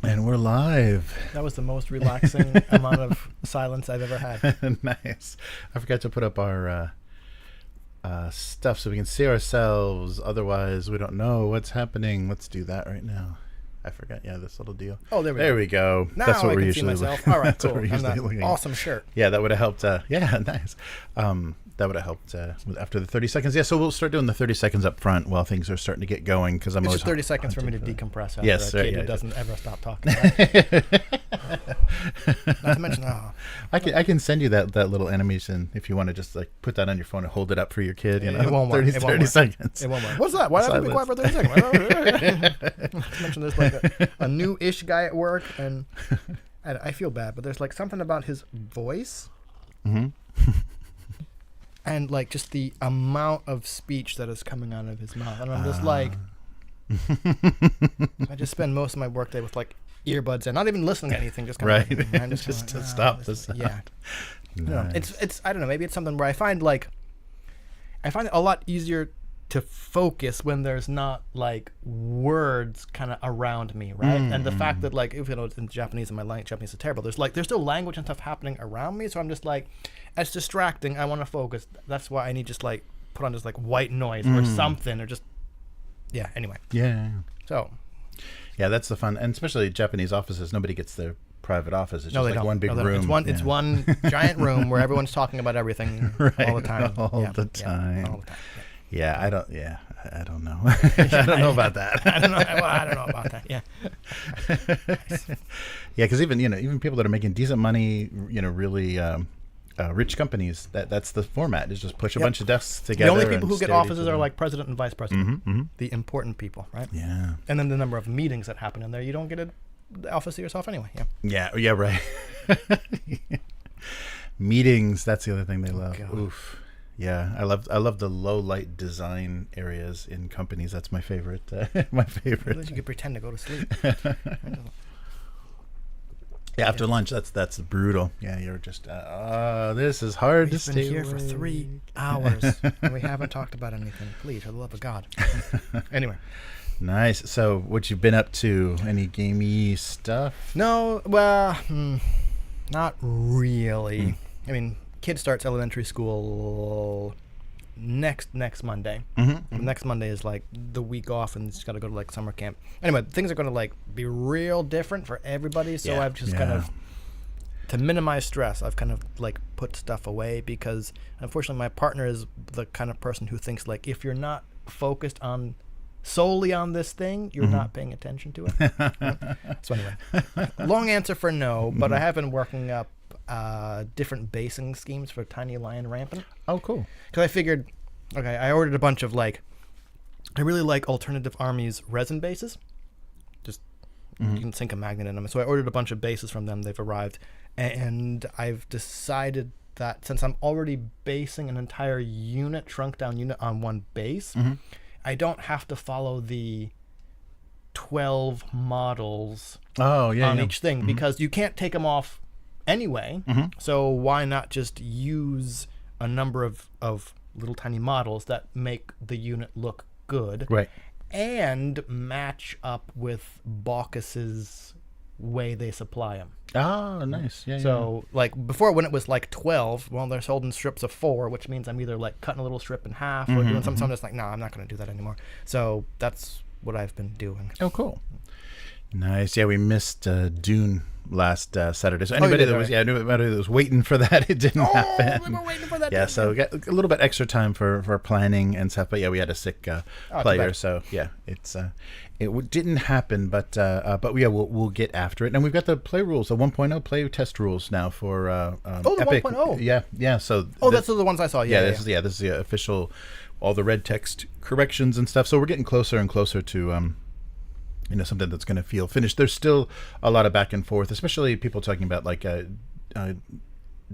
And we're live. That was the most relaxing amount of silence I've ever had. Nice. I forgot to put up our stuff so we can see ourselves. Otherwise, we don't know what's happening. Let's do that right now. I forgot. Yeah, this little deal. Oh, there we go. Now that's what we're usually myself. All right, cool. And that awesome shirt. Yeah, that would have helped. Yeah, nice. That would have helped after the 30 seconds. Yeah, so we'll start doing the 30 seconds up front while things are starting to get going. Because it's just 30 seconds for me to decompress after yes, a kid who doesn't ever stop talking. Right? Not to mention, I can send you that little animation if you want to just like put that on your phone and hold it up for your kid. You know, it won't work. 30 seconds. It won't work. What's that? Why haven't we quiet for 30 seconds? Not to mention there's like a new-ish guy at work, and I feel bad, but there's like something about his voice. Mm-hmm. And like just the amount of speech that is coming out of his mouth. And I'm just like, I just spend most of my workday with like earbuds and not even listening to anything. Just kind of right. Just to stop the sound. Yeah. Nice. You know, it's I don't know, maybe it's something where I find it a lot easier to focus when there's not like words kind of around me, right? And the fact that like, if you know, it's in Japanese and my Japanese is terrible, there's still language and stuff happening around me, so I'm just like, it's distracting. I want to focus. That's why I need just like put on just like white noise or something, or just anyway. Yeah. So yeah, that's the fun, and especially Japanese offices. Nobody gets their private office. It's just like one big room. It's one giant room where everyone's talking about everything all the time. All the time. Yeah. Yeah, I don't know. I don't know about that. I don't know about that. Yeah. Nice. Yeah, because even people that are making decent money, really rich companies, that's the format. Is just push a bunch of desks together. The only people who get offices are like president and vice president, the important people, right? Yeah. And then the number of meetings that happen in there, you don't get the office to yourself anyway. Yeah. Yeah, right. Meetings. That's the other thing they love. God. Oof. Yeah, I love the low light design areas in companies. That's my favorite. My favorite. You could pretend to go to sleep. Yeah, after lunch, that's brutal. Yeah, you're just this is hard to stay We've been here for 3 hours and we haven't talked about anything. Please, for the love of God. Anyway. Nice. So, what you've been up to? Any gamey stuff? No, well, not really. I mean, kid starts elementary school next Monday. Next Monday is like the week off, and he's got to go to like summer camp. Anyway, things are going to like be real different for everybody. So I've just kind of, to minimize stress, I've kind of like put stuff away, because unfortunately my partner is the kind of person who thinks like, if you're not focused on solely on this thing, you're not paying attention to it. So anyway, long answer for no, but I have been working up different basing schemes for Tiny Lion Rampant. Oh, cool. Because I figured, okay, I ordered a bunch of I really like Alternative Armies resin bases. Just you can sink a magnet in them. So I ordered a bunch of bases from them. They've arrived, and I've decided that since I'm already basing an entire unit, shrunk down unit on one base, I don't have to follow the 12 models on each thing, because you can't take them off anyway. So why not just use a number of little tiny models that make the unit look good, right, and match up with Baucus's way they supply them. Oh, nice. Yeah. So like before, when it was like 12, well, they're sold in strips of 4, which means I'm either like cutting a little strip in half or doing something. So I'm just like, no, I'm not going to do that anymore. So that's what I've been doing. Oh, cool. Nice. Yeah, we missed Dune last Saturday. So anybody that was waiting for that, it didn't happen. We were waiting for that. Yeah, so we got a little bit extra time for planning and stuff. But yeah, we had a sick player, so yeah, it didn't happen. But yeah, we'll get after it. And we've got the play rules, the 1.0 play test rules now for the Epic. 1.0. Yeah. So that's the ones I saw. This is the official, all the red text corrections and stuff. So we're getting closer and closer to something that's going to feel finished. There's still a lot of back and forth, especially people talking about like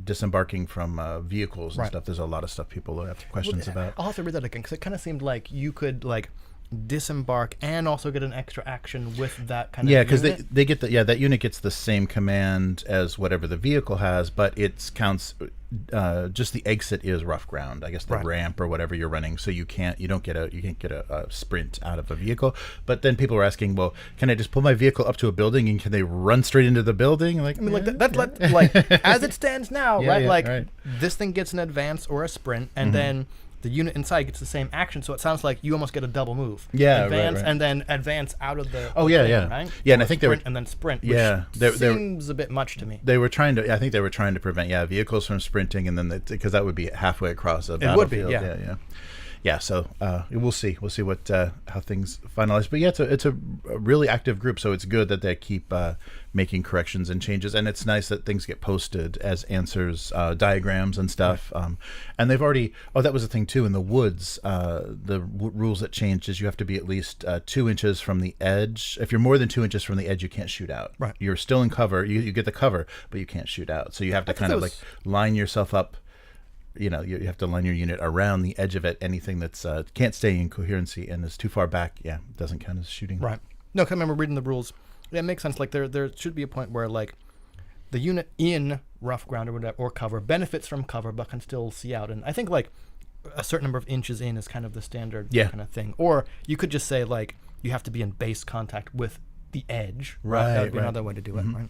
disembarking from vehicles and stuff. There's a lot of stuff people have questions about. I'll have to read that again, because it kind of seemed like you could like disembark and also get an extra action with that kind of Yeah, because unit? they get that unit gets the same command as whatever the vehicle has, but it counts just the exit is rough ground, I guess, the ramp or whatever you're running, so you can't get a sprint out of a vehicle. But then people were asking, well, can I just pull my vehicle up to a building and can they run straight into the building? Like, I mean, like as it stands now, right? This thing gets an advance or a sprint, and then the unit inside gets the same action, so it sounds like you almost get a double move. Yeah, advance right. and then advance out of the Oh, yeah, thing, yeah. right? Yeah, and Or I think they were... and then sprint, which Yeah, seems a bit much to me. They were trying to... I think they were trying to prevent, vehicles from sprinting, and then... Because that would be halfway across a battlefield. It would be, yeah. Yeah, so we'll see. We'll see what how things finalize. But yeah, it's a really active group, so it's good that they keep making corrections and changes, and it's nice that things get posted as answers, diagrams and stuff. Right. And they've already... Oh, that was a thing too in the woods. The rules that changed is you have to be at least 2 inches from the edge. If you're more than 2 inches from the edge, you can't shoot out. Right. You're still in cover. You get the cover, but you can't shoot out. So you have to kind of like line yourself up. You have to line your unit around the edge of it. Anything that's can't stay in coherency and is too far back, doesn't count as shooting. Right. No, 'cause I remember reading the rules. Yeah, it makes sense. Like there should be a point where like the unit in rough ground or whatever, or cover benefits from cover but can still see out. And I think like a certain number of inches in is kind of the standard kind of thing. Or you could just say like you have to be in base contact with the edge. Right. That would be another way to do it. Right.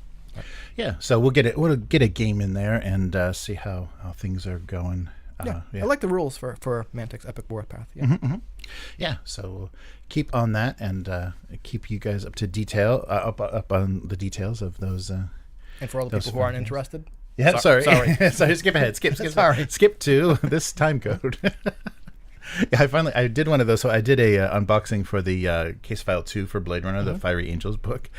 Yeah, so we'll get a game in there and see how things are going. I like the rules for Mantic's Epic Warpath. Yeah. Yeah, so we'll keep on that and keep you guys up to detail, up on the details of those. And for all the people who aren't interested. Yeah, sorry. Skip ahead. Skip. Sorry. Skip to this time code. Yeah, I did one of those. So I did a unboxing for the Case File 2 for Blade Runner, the Fiery Angels book,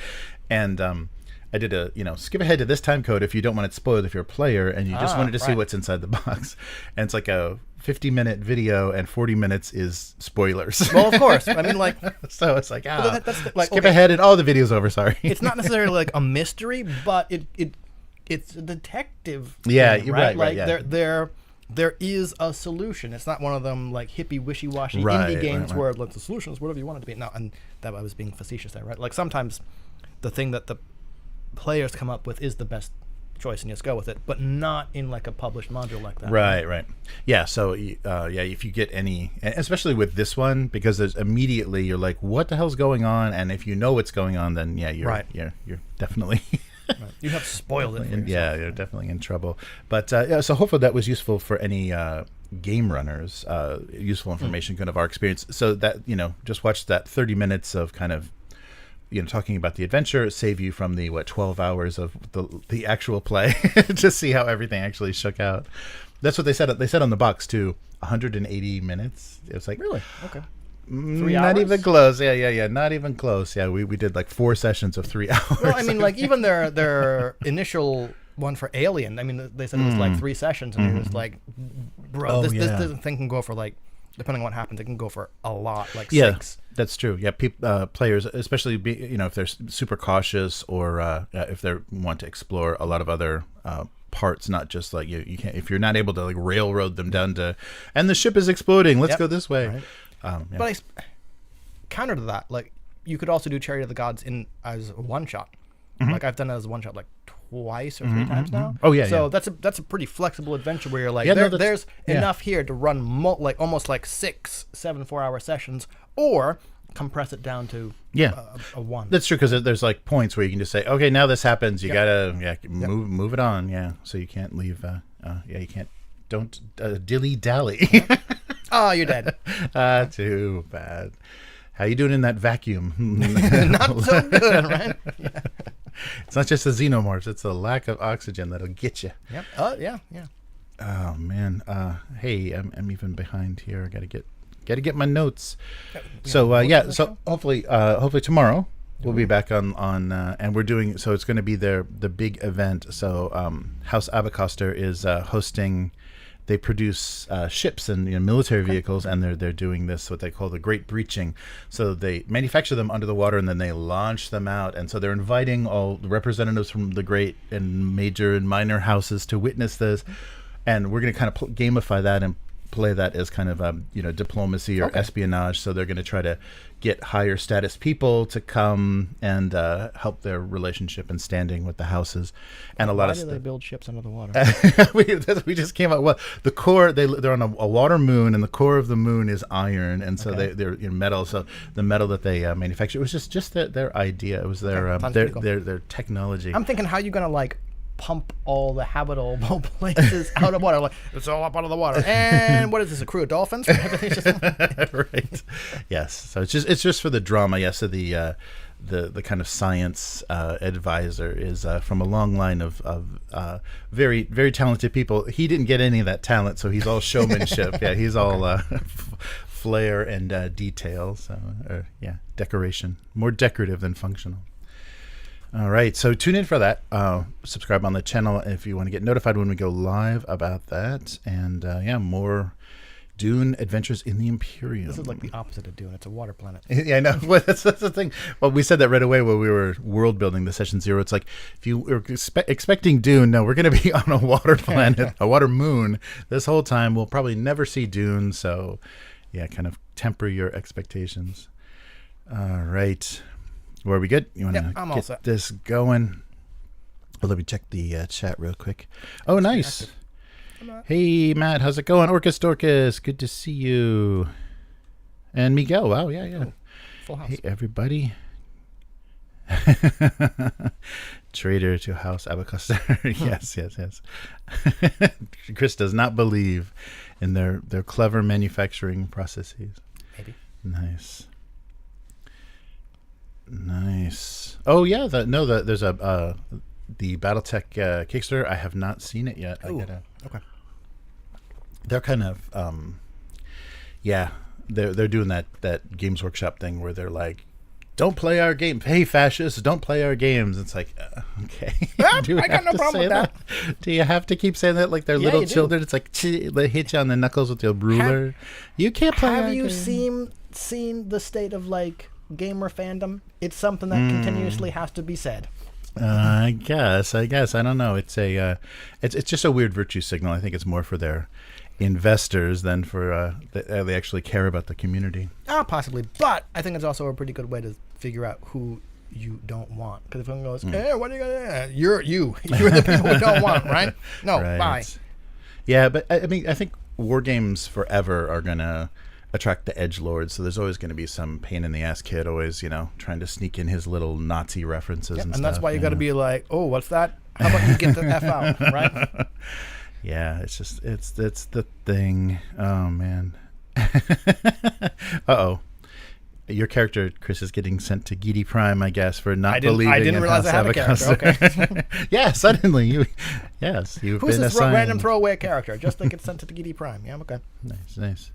and I did a skip ahead to this time code if you don't want it spoiled if you're a player and you just wanted to see what's inside the box. And it's like a 50-minute video and 40 minutes is spoilers. Well, of course. I mean, like, so it's like that's skip ahead and all the video's over. Sorry. It's not necessarily like a mystery, but it's a detective. Yeah, thing, you're right. Like there is a solution. It's not one of them like hippie wishy-washy indie games where like the solution is whatever you want it to be. No, and that I was being facetious there, right? Like sometimes the thing that the players come up with is the best choice and you just go with it, but not in like a published module like that. Right. Yeah, so if you get any, especially with this one, because there's immediately you're like, what the hell's going on? And if you know what's going on, then you're definitely you have spoiled it for yourself. You're definitely in trouble. But so hopefully that was useful for any game runners, useful information kind of our experience, so that just watch that 30 minutes of kind of talking about the adventure, save you from the 12 hours of the actual play to see how everything actually shook out. That's what they said. They said on the box too. 180 minutes. It was like really okay. 3 hours? Not even close. Yeah. Not even close. Yeah, we did like 4 sessions of 3 hours. Well, I mean, like even their initial one for Alien. I mean, they said it was like 3 sessions, and it was like, bro, this thing can go for like, depending on what happens, it can go for a lot, like 6. That's true. Yeah, players, especially if they're super cautious or if they want to explore a lot of other parts, not just like you can't, if you're not able to like railroad them down to, and the ship is exploding, let's go this way. Right. But counter to that, like you could also do Chariot of the Gods as a one shot. Like I've done it as a one shot like twice or 3 times now. Oh yeah. So that's a pretty flexible adventure where you're like, there's enough here to run like almost like 6, 7 4-hour sessions, or compress it down to a 1. That's true, because there's like points where you can just say, okay, now this happens. You gotta move it on. Yeah. So you can't leave. You can't. Don't dilly dally. Oh, you're dead. Too bad. How you doing in that vacuum? Not so good, right? Yeah. It's not just the xenomorphs; it's the lack of oxygen that'll get you. Yep. Yeah. Oh man. Hey, I'm even behind here. I gotta get my notes. So So hopefully tomorrow we'll be back on and we're doing. So it's going to be the big event. So House Abacoster is hosting. They produce ships and military vehicles, and they're doing this what they call the Great Breaching. So they manufacture them under the water and then they launch them out. And so they're inviting all the representatives from the great and major and minor houses to witness this. And we're going to kind of gamify that and play that as kind of diplomacy or espionage. So they're going to try to get higher status people to come and help their relationship and standing with the houses, and a lot of Why do they build ships under the water? we just came out. Well, the core they're on a water moon, and the core of the moon is iron, and so they're metal. So the metal that they manufacture, it was just their idea. It was their technology. I'm thinking, how are you gonna like pump all the habitable places out of water? Like, it's all up out of the water. And what is this, a crew of dolphins? Right. Yes. So it's just for the drama. Yes. So the kind of science advisor is from a long line of very, very talented people. He didn't get any of that talent, so he's all showmanship. Yeah, he's all flair and detail. So decoration, more decorative than functional. All right, so tune in for that. Subscribe on the channel if you want to get notified when we go live about that. And more Dune Adventures in the Imperium. This is like the opposite of Dune. It's a water planet. Yeah, I know. Well, that's the thing. Well, we said that right away when we were world building the session 0. It's like, if you were expecting Dune, no, we're going to be on a water planet, a water moon this whole time. We'll probably never see Dune. So, yeah, kind of temper your expectations. All right. Were we good? You want to get this going? Well, let me check the chat real quick. Oh, nice. Hey, Matt, how's it going? Orcus Dorcas, good to see you. And Miguel, wow, yeah. Oh, full house. Hey, everybody. Trader to House Abacuster. Yes. Chris does not believe in their clever manufacturing processes. Maybe. Nice. Oh yeah, there's the BattleTech Kickstarter. I have not seen it yet. Okay. They're kind of they're doing that Games Workshop thing where they're like, don't play our game. Hey, fascists, don't play our games. It's like, okay. I got no problem with that. Do you have to keep saying that like they're little children? It's like, they hit you on the knuckles with your ruler. You can't play. Have you seen the state of like gamer fandom? It's something that continuously has to be said. I guess. I don't know. It's it's just a weird virtue signal. I think it's more for their investors than for they actually care about the community. Possibly, but I think it's also a pretty good way to figure out who you don't want. Because if someone goes, "Hey, what are you gonna?" You're the people we don't want, right? No, right. Bye. Yeah, but I mean, I think war games forever are gonna attract the edgelords, so there's always going to be some pain in the ass kid always, trying to sneak in his little Nazi references and stuff. And that's why you got to be like, oh, what's that? How about you get the F out, right? Yeah, it's the thing. Oh man. Uh-oh. Your character, Chris, is getting sent to Gidi Prime, I guess, for not believing I didn't realize I had a character. Okay. Yeah, suddenly you've Who's been this assigned. Random throwaway character just to get sent to the Gidi Prime? Yeah, I'm okay. Nice.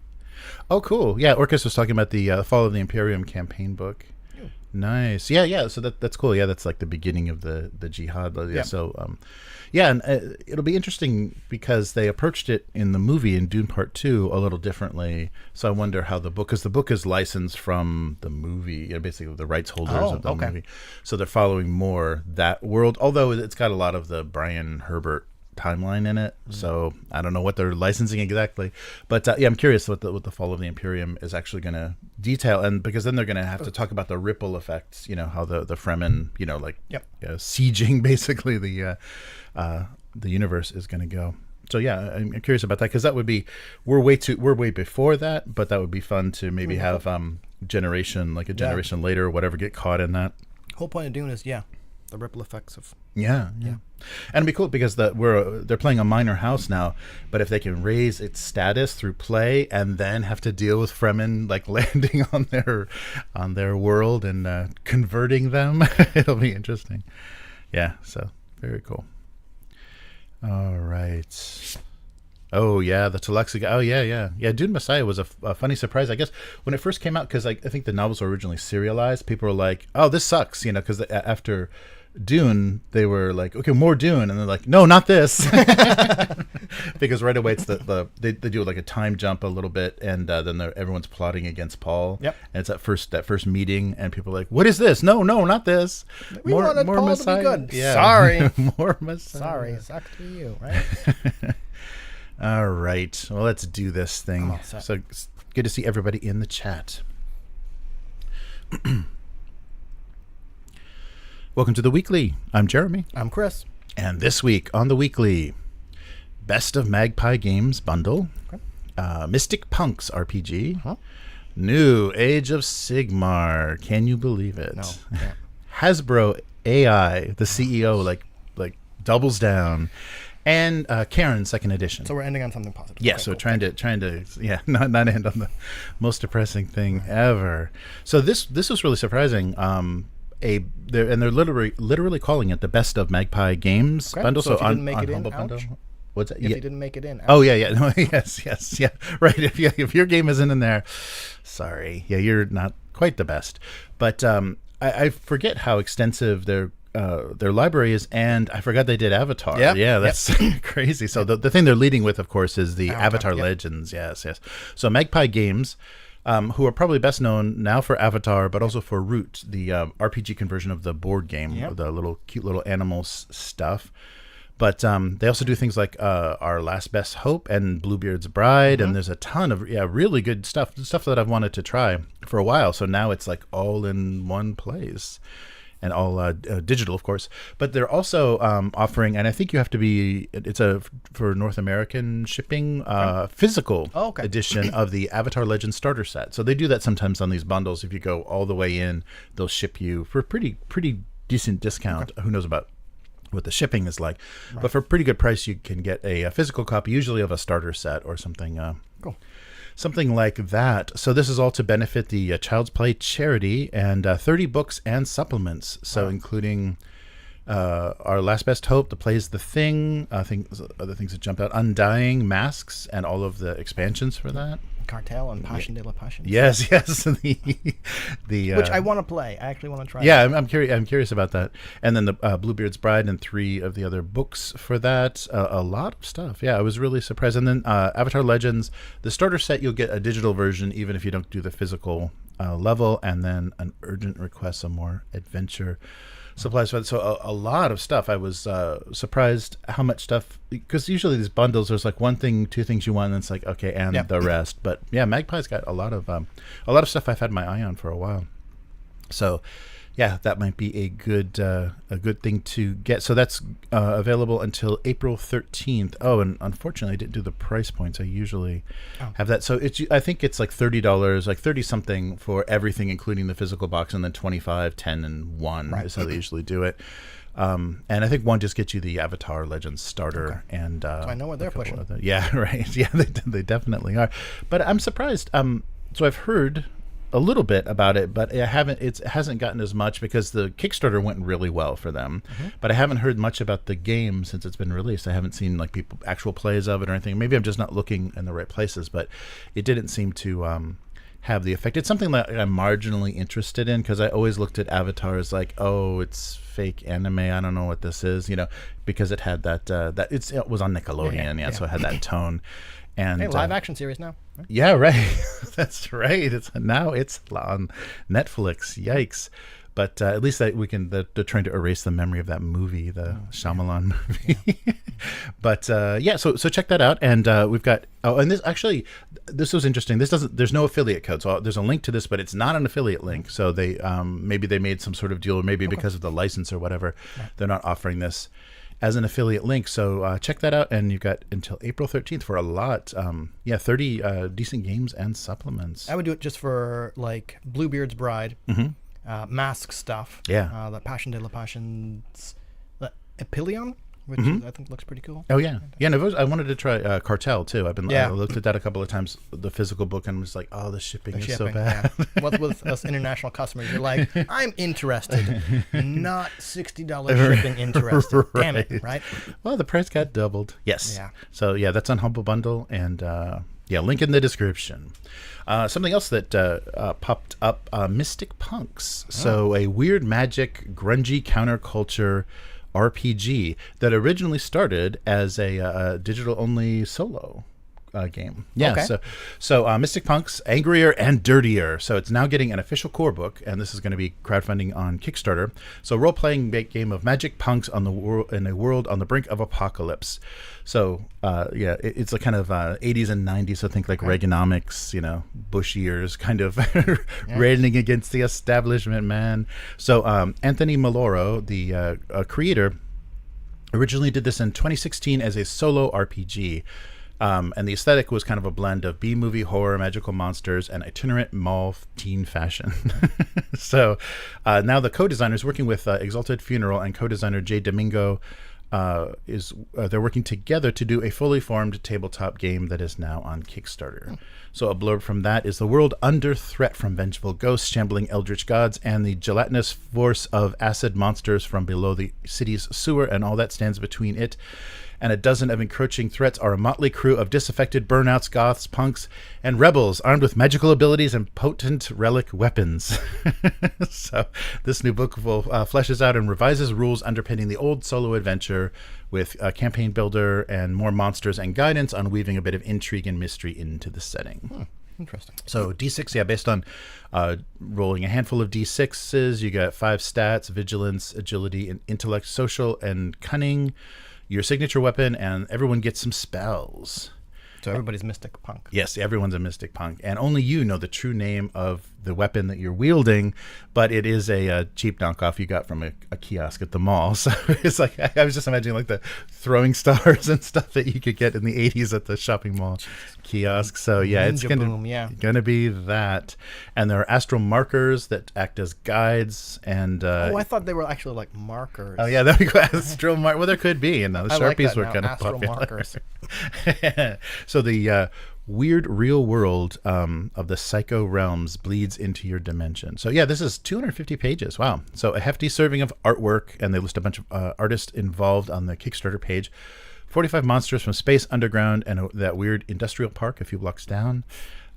Oh, cool. Yeah, Orcus was talking about the Fall of the Imperium campaign book. Ew. Nice. Yeah. So that's cool. Yeah, that's like the beginning of the jihad. Yeah. So, and it'll be interesting because they approached it in the movie in Dune Part 2 a little differently. So I wonder how because the book is licensed from the movie, basically the rights holders of the movie. So they're following more that world, although it's got a lot of the Brian Herbert timeline in it, so I don't know what they're licensing exactly, but I'm curious what the Fall of the Imperium is actually going to detail, and because then they're going to have to talk about the ripple effects, how the Fremen, sieging basically the universe is going to go. So yeah, I'm curious about that, because that would be we're way before that, but that would be fun to maybe have generation later or whatever get caught in that. Whole point of Dune is the ripple effects of and it'd be cool because they're playing a minor house now, but if they can raise its status through play and then have to deal with Fremen like landing on their world and converting them, it'll be interesting. Yeah, so very cool. All right. Oh yeah, the Talexa guy. Oh yeah. Dune Messiah was a funny surprise, I guess, when it first came out, because I think the novels were originally serialized. People were like, "Oh, this sucks," because after Dune, they were like, "Okay, more Dune," and they're like, "No, not this," because right away it's they do like a time jump a little bit, and then everyone's plotting against Paul. Yep. And it's that first meeting, and people are like, "What is this? No, not this." We wanted more Paul Messiah. To be good. Yeah. Sorry. More Messiah. Sorry, sucks to you, right? All right. Well, let's do this thing. So good to see everybody in the chat. Welcome to the Weekly. I'm Jeremy. I'm Chris. And this week on the Weekly, Best of Magpie Games bundle, Mystic Punks RPG, New Age of Sigmar. Can you believe it? No. Yeah. Hasbro AI, the CEO, like doubles down, and Cairn second edition. So we're ending on something positive. Yeah, Okay, so cool. trying to not end on the most depressing thing ever. So this was really surprising. They're literally calling it the Best of Magpie Games bundle. So if you on, didn't make it in, Humble Bundle. ouch. What's that? If you didn't make it in, ouch. Oh yeah. No, yes, yeah. Right. If your game isn't in there, sorry. Yeah, you're not quite the best. But I forget how extensive their library is, and I forgot they did Avatar. Yep. Yeah, that's crazy. So the thing they're leading with, of course, is the Avatar yep. Legends. Yes. So Magpie Games, who are probably best known now for Avatar, but also for Root, the RPG conversion of the board game, the cute little animals stuff. But they also do things like Our Last Best Hope and Bluebeard's Bride, and there's a ton of really good stuff that I've wanted to try for a while. So now it's like all in one place, and all digital, of course. But they're also offering, and I think you have to be, for North American shipping, physical edition of the Avatar Legends starter set. So they do that sometimes on these bundles. If you go all the way in, they'll ship you for a pretty decent discount. Who knows about what the shipping is like, but for a pretty good price you can get a physical copy, usually of a starter set or something something like that. So this is all to benefit the Child's Play charity, and 30 books and supplements, so including Our Last Best Hope, The Plays the Thing, other things that jumped out, Undying, Masks, and all of the expansions for that. Cartel and Passion de la Passion. Yes. the which I want to play. I actually want to try. Yeah, I'm curious about that. And then the Bluebeard's Bride and 3 of the other books for that. A lot of stuff. Yeah, I was really surprised. And then Avatar Legends, the starter set, you'll get a digital version even if you don't do the physical level. And then an urgent request, some more adventure supplies. So a lot of stuff. I was surprised how much stuff, because usually these bundles, there's like one thing, two things you want, and it's like, okay, and the rest. But yeah, Magpie's got a lot of stuff I've had my eye on for a while. So yeah, that might be a good thing to get. So that's available until April 13th. Oh, and unfortunately I didn't do the price points. I usually have that. So I think it's like $30, like 30 something for everything, including the physical box, and then 25, 10, and 1 is how they usually do it. And I think 1 just gets you the Avatar Legends starter. And so I know what they're pushing. Yeah, right. Yeah, they definitely are. But I'm surprised. So I've heard a little bit about it, but it hasn't gotten as much because the Kickstarter went really well for them. But I haven't heard much about the game since it's been released. I haven't seen like actual plays of it or anything. Maybe I'm just not looking in the right places, but it didn't seem to have the effect. It's something that I'm marginally interested in, because I always looked at Avatar as like, oh, it's fake anime, I don't know what this is, because it had that it was on Nickelodeon, so it had that tone. And live action series now. Yeah, right. That's right. It's on Netflix. Yikes! But at least that they're trying to erase the memory of that movie, the Shyamalan movie. But so check that out. And we've got and this was interesting. There's no affiliate code, so there's a link to this, but it's not an affiliate link. So they maybe they made some sort of deal, or maybe because of the license or whatever, they're not offering this as an affiliate link. So check that out, and you've got until April 13th for a lot. 30 decent games and supplements. I would do it just for like Bluebeard's Bride, mask stuff. Yeah. The Passion de la Passion's Epilion, which I think looks pretty cool. Oh yeah, No, I wanted to try Cartel too. I looked at that a couple of times, the physical book, and was like, oh, the shipping is so bad. Yeah. With us international customers, you're like, I'm interested, not $60 shipping interested. Damn it, right? Well, the price got doubled. Yes. Yeah. So yeah, that's on Humble Bundle, and link in the description. Something else that popped up: Mystic Punks. So a weird magic, grungy counterculture RPG that originally started as a digital-only solo game. Yeah. Okay. So Mystic Punks, Angrier and Dirtier. So it's now getting an official core book, and this is going to be crowdfunding on Kickstarter. So role-playing game of magic punks in a world on the brink of apocalypse. So it's a kind of 80s and 90s. So think like Reaganomics, Bush years, kind of railing against the establishment, man. So Anthony Maloro, the creator, originally did this in 2016 as a solo RPG. And the aesthetic was kind of a blend of B-movie horror, magical monsters, and itinerant mall teen fashion. So now the co-designer is working with Exalted Funeral, and co-designer Jay Domingo they're working together to do a fully formed tabletop game that is now on Kickstarter. So a blurb from that is: the world under threat from vengeful ghosts, shambling eldritch gods, and the gelatinous force of acid monsters from below the city's sewer, and all that stands between it and a dozen of encroaching threats are a motley crew of disaffected burnouts, goths, punks, and rebels armed with magical abilities and potent relic weapons. So this new book fleshes out and revises rules underpinning the old solo adventure with a campaign builder and more monsters and guidance on weaving a bit of intrigue and mystery into the setting. Interesting. So D6, based on rolling a handful of D6s, you got 5 stats: vigilance, agility, and intellect, social, and cunning. Your signature weapon, and everyone gets some spells. So everybody's Mystic Punk. Yes, everyone's a Mystic Punk. And only you know the true name of the weapon that you're wielding, but it is a cheap knockoff you got from a kiosk at the mall. So it's like, I was just imagining like the throwing stars and stuff that you could get in the 80s at the shopping mall kiosk. So yeah, Ninja it's Boom, gonna be that. And there are astral markers that act as guides. And I thought they were actually like markers. Oh yeah, there we go. Astral mark. Well, there could be. The Sharpies were kind of astral popular. Markers. So the weird real world of the psycho realms bleeds into your dimension. So yeah, this is 250 pages. Wow. So a hefty serving of artwork, and they list a bunch of artists involved on the Kickstarter page. 45 monsters from space, underground, and that weird industrial park a few blocks down.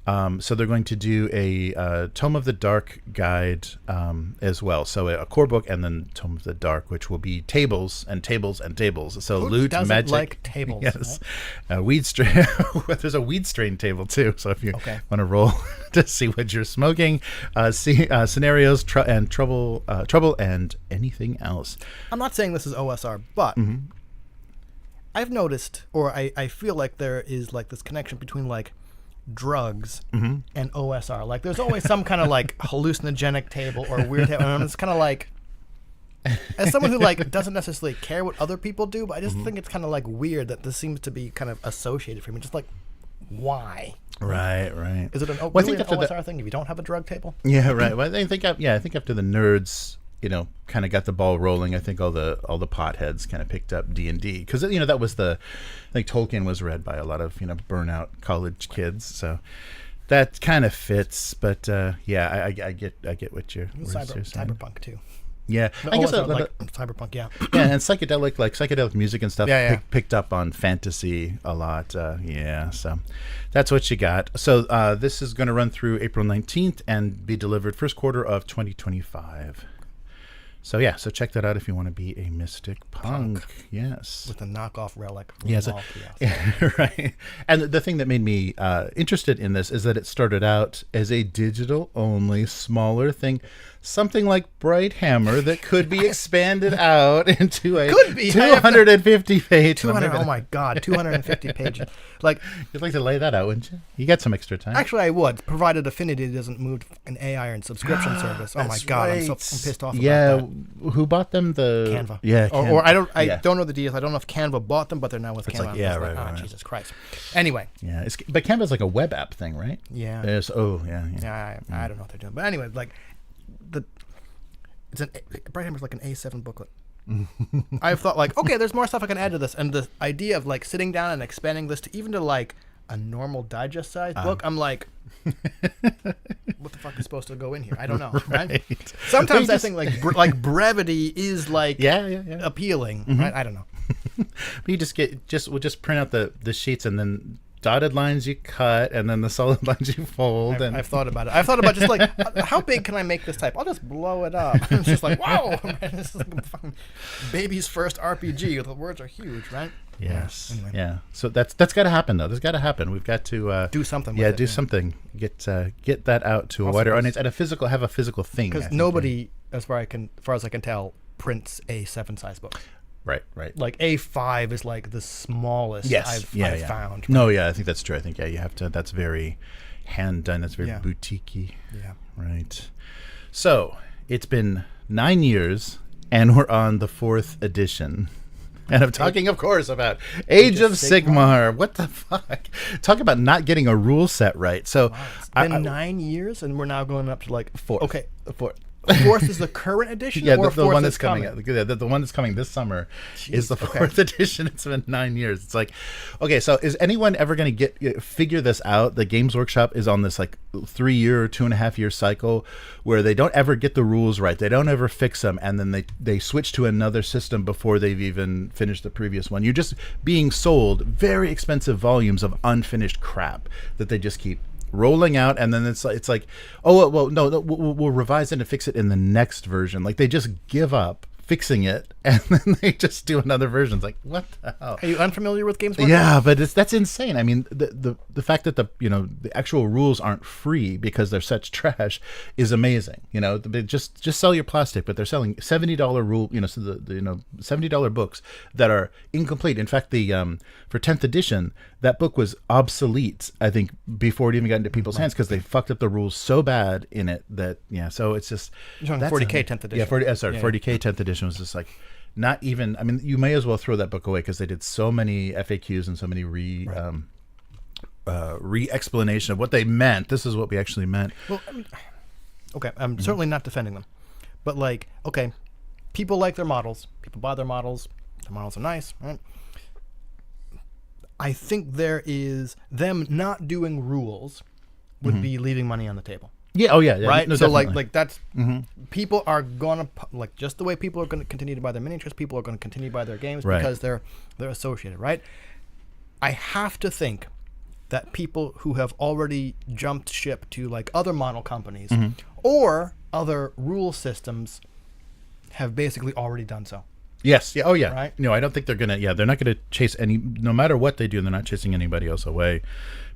So they're going to do a Tome of the Dark guide as well. So a core book and then Tome of the Dark, which will be tables and tables and tables. So Who loot, doesn't magic, like tables? Yes, weed strain. There's a weed strain table too. So if you want to roll to see what you're smoking, scenarios, trouble and anything else. I'm not saying this is OSR, but I've noticed, or I feel like there is like this connection between like drugs and OSR. Like there's always some kind of like hallucinogenic table or weird table, and it's kind of like, as someone who like doesn't necessarily care what other people do, but I just think it's kind of like weird that this seems to be kind of associated for me. Just like, why? Right. Is it an OSR thing if you don't have a drug table? Yeah, right. Well, I think after the nerds, kind of got the ball rolling, I think all the potheads kind of picked up D&D, because that was I think Tolkien was read by a lot of burnout college kids, so that kind of fits. But I get what you're saying. Cyberpunk too. Yeah, I guess cyberpunk. Yeah, and psychedelic music and stuff picked up on fantasy a lot. So that's what you got. So this is going to run through April 19th and be delivered first quarter of 2025. So check that out if you want to be a Mystic Punk. Yes. With a knockoff relic. Yes. Right. And the thing that made me interested in this is that it started out as a digital-only, smaller thing, something like Bright Hammer that could be expanded out into a 250 page. 200. Oh my God, 250 pages. Like, you'd like to lay that out, wouldn't you? You got some extra time. Actually, I would, provided Affinity doesn't move an AI and subscription service. Oh my God, right. I'm pissed off about that. Who bought them? Canva. Yeah, or I don't know the deals. I don't know if Canva bought them, but they're now with Canva. Like, right. Jesus Christ. Anyway. Yeah, but Canva's like a web app thing, right? Yeah. I don't know what they're doing, but anyway, like Bright Hammer's like an A7 booklet. I've thought like, okay, there's more stuff I can add to this, and the idea of like sitting down and expanding this to even to like a normal digest sized book, I'm like, what the fuck is supposed to go in here? I don't know. Right? Sometimes I think like brevity is like appealing. Right? I don't know. But you we'll just print out the sheets, and then dotted lines you cut, and then the solid lines you fold. I've thought about it. I've thought about just like, how big can I make this type? I'll just blow it up. It's just like, wow, man, this is like fucking baby's first RPG. The words are huge, right? Yes. Anyway. Yeah. So that's got to happen though. That's got to happen. We've got to do something. Yeah, with it, do something. Get that out to a wider audience and have a physical thing. Because nobody, as far as I can tell, prints a 7-size book. Right. Like A5 is like the smallest I've found. No, yeah, I think that's true. I think you have to. That's very hand done. That's very boutique-y. Yeah. Right. So it's been 9 years, and we're on the 4th edition. And I'm talking, of course, about Age of Sigmar. What the fuck? Talk about not getting a rule set right. So wow, it's been 9 years, and we're now going up to like 4th. Okay, 4th. 4th is the current edition? Yeah, or the one that's coming. The one that's coming this summer is the 4th edition. It's been 9 years. It's like, okay, so is anyone ever going to figure this out? The Games Workshop is on this like 3-year or 2.5-year cycle where they don't ever get the rules right. They don't ever fix them, and then they switch to another system before they've even finished the previous one. You're just being sold very expensive volumes of unfinished crap that they just keep rolling out, and then it's like, oh well, no, we'll revise it and fix it in the next version. Like they just give up fixing it, and then they just do another version. It's like, what the hell? Are you unfamiliar with Games Workshop? Yeah, but that's insane. I mean, the fact that the actual rules aren't free because they're such trash is amazing. They just sell your plastic, but they're selling $70 rule. So the $70 books that are incomplete. In fact, the for 10th edition, that book was obsolete, I think, before it even got into people's hands because they fucked up the rules so bad in it that So it's just you're talking 40K 10th edition. Yeah, 40K 10th edition was just like. Not even. I mean, you may as well throw that book away because they did so many FAQs and so many re-explanation of what they meant. This is what we actually meant. Well, I mean, okay, I'm certainly not defending them, but like, okay, people like their models. People buy their models. Their models are nice, right? I think there is them not doing rules would be leaving money on the table. Yeah. Oh, yeah. Right. No, so definitely. like that's people are gonna like just the way people are going to continue to buy their miniatures. People are going to continue to buy their games because they're associated. Right. I have to think that people who have already jumped ship to like other model companies or other rule systems have basically already done so. Yes. Yeah. Oh, yeah. Right. No, I don't think they're gonna. Yeah, they're not gonna chase any. No matter what they do, they're not chasing anybody else away.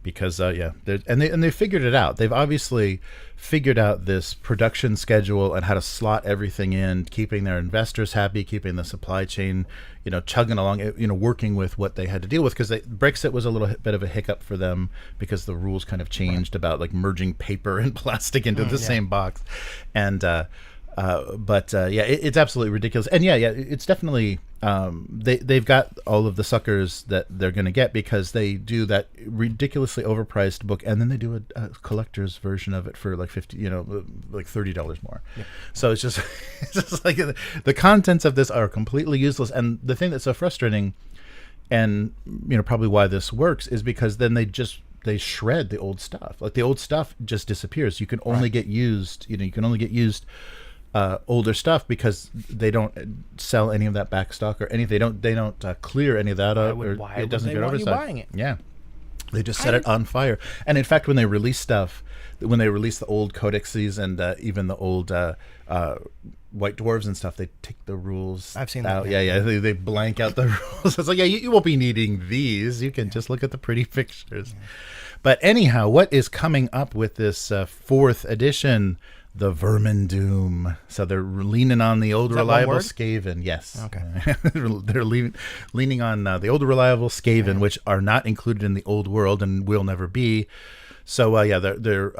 Because they figured it out. They've obviously figured out this production schedule and how to slot everything in, keeping their investors happy, keeping the supply chain, chugging along, working with what they had to deal with. Because Brexit was a little bit of a hiccup for them because the rules kind of changed about like merging paper and plastic into the same box, and. It's absolutely ridiculous, and it's definitely they've got all of the suckers that they're going to get because they do that ridiculously overpriced book, and then they do a collector's version of it for like like $30 more. Yeah. So it's just like the contents of this are completely useless, and the thing that's so frustrating, and probably why this works is because then they shred the old stuff. Like the old stuff just disappears. You can only get used. You can only get used. Older stuff because they don't sell any of that back stock or anything. They don't clear any of that out, or it doesn't get oversized. Buying it? Yeah, they just set it on fire. And in fact, when they release stuff, when they release the old codexes and even the old White Dwarves and stuff, they take the rules. I've seen out. that. Yeah. They blank out the rules. It's like, you won't be needing these. You can just look at the pretty pictures. Yeah. But anyhow, what is coming up with this 4th edition? The Vermin Doom. So they're leaning on the old reliable Skaven. Yes. Okay. They're leaning on the old reliable Skaven, which are not included in the old world and will never be. So they're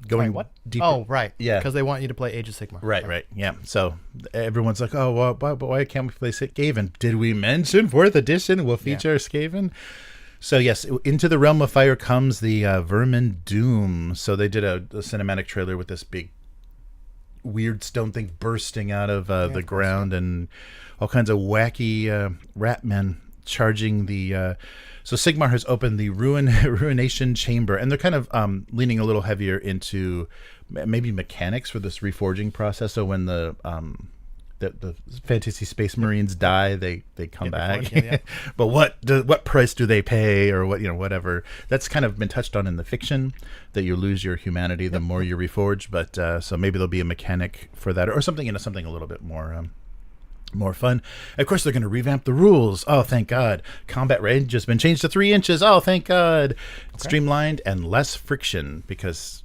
going deeper. Oh, right. Yeah. Because they want you to play Age of Sigmar. Right. Yeah. So everyone's like, oh, well, why can't we play Skaven? Did we mention 4th edition will feature Skaven? So yes, into the realm of fire comes the Vermin Doom. So they did a cinematic trailer with this big weird stone thing bursting out of the ground and all kinds of wacky rat men charging the so Sigmar has opened the ruination chamber, and they're kind of leaning a little heavier into maybe mechanics for this reforging process. So when the fantasy space marines die, they come back. But what price do they pay, or whatever? That's kind of been touched on in the fiction, that you lose your humanity the more you reforge. But so maybe there'll be a mechanic for that, or something, something a little bit more more fun. Of course, they're going to revamp the rules. Oh, thank God. Combat range has been changed to 3 inches. Oh, thank God. Okay. Streamlined and less friction because,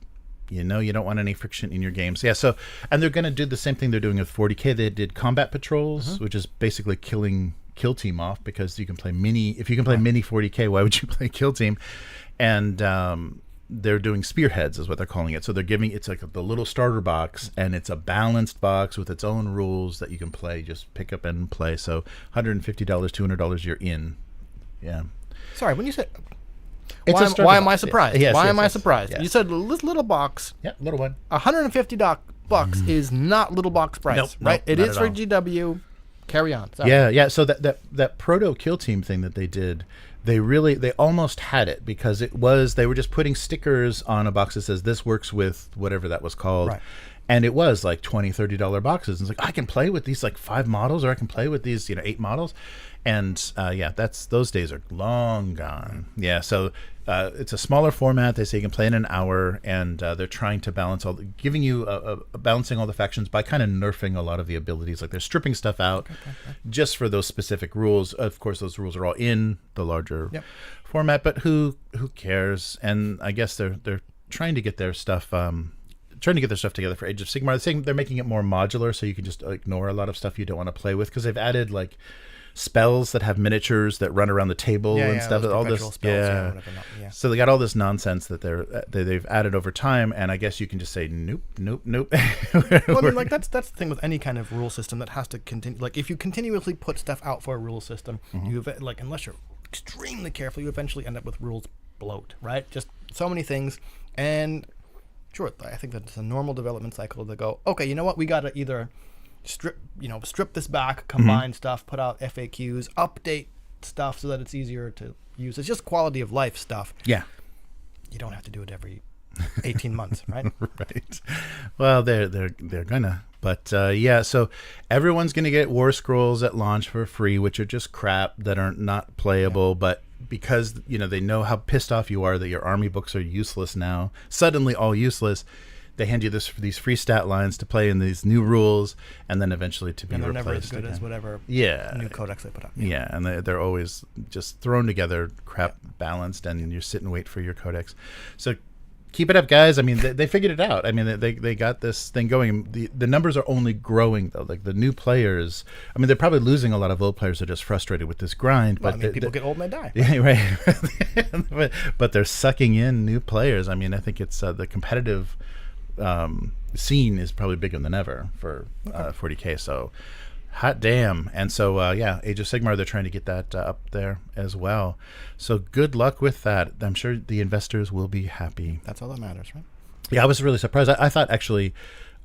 you don't want any friction in your games. Yeah, so, and they're going to do the same thing they're doing with 40K. They did combat patrols, which is basically killing Kill Team off because you can play mini. If you can play mini 40K, why would you play Kill Team? And they're doing spearheads is what they're calling it. So they're giving, it's like the little starter box, and it's a balanced box with its own rules that you can play, just pick up and play. So $150, $200, you're in. Yeah. Sorry, when you said, why am I surprised? Yes, why yes, am I yes, surprised? yes. You said this little box. Yeah, little one. $150 is not little box price, Nope, right? It is for all. GW. Carry on. Sorry. Yeah. So that proto Kill Team thing that they did, they almost had it because they were just putting stickers on a box that says this works with whatever that was called. Right. And it was like $20, $30 boxes. And it's like, I can play with these like 5 models, or I can play with these, 8 models. And those days are long gone. Yeah. So it's a smaller format. They say you can play in an hour, and they're trying to balance giving you balancing all the factions by kind of nerfing a lot of the abilities. Like they're stripping stuff out just for those specific rules. Of course, those rules are all in the larger format, but who cares? And I guess they're trying to get their stuff. Trying to get their stuff together for Age of Sigmar. They're saying they're making it more modular, so you can just ignore a lot of stuff you don't want to play with, because they've added like spells that have miniatures that run around the table and stuff. All this, spells, So they got all this nonsense that they've added over time, and I guess you can just say nope. Well, I mean, like that's the thing with any kind of rule system that has to continue. Like if you continuously put stuff out for a rule system, unless you're extremely careful, you eventually end up with rules bloat, right? Just so many things. And sure, I think that's a normal development cycle to go, okay, you know what, we got to either strip this back, combine stuff, put out FAQs, update stuff so that it's easier to use. It's just quality of life stuff. Yeah. You don't have to do it every 18 months, right? Right. Well, they're gonna. But so everyone's gonna get War Scrolls at launch for free, which are just crap that are not playable, but because they know how pissed off you are that your army books are useless now, suddenly all useless, they hand you these free stat lines to play in these new rules, and then eventually to be replaced. And they're never as good as whatever new codex they put out. Yeah, and they're always just thrown together, crap balanced, and you sit and wait for your codex. So keep it up, guys. I mean, they figured it out. I mean, they got this thing going. The numbers are only growing, though. Like the new players, I mean, they're probably losing a lot of old players who are just frustrated with this grind. Well, but people get old and they die. Yeah, right. but they're sucking in new players. I mean, I think it's the competitive scene is probably bigger than ever for 40K. So hot damn. And so Age of Sigmar, they're trying to get that up there as well. So good luck with that. I'm sure the investors will be happy. That's all that matters, right? Yeah, I was really surprised. I thought actually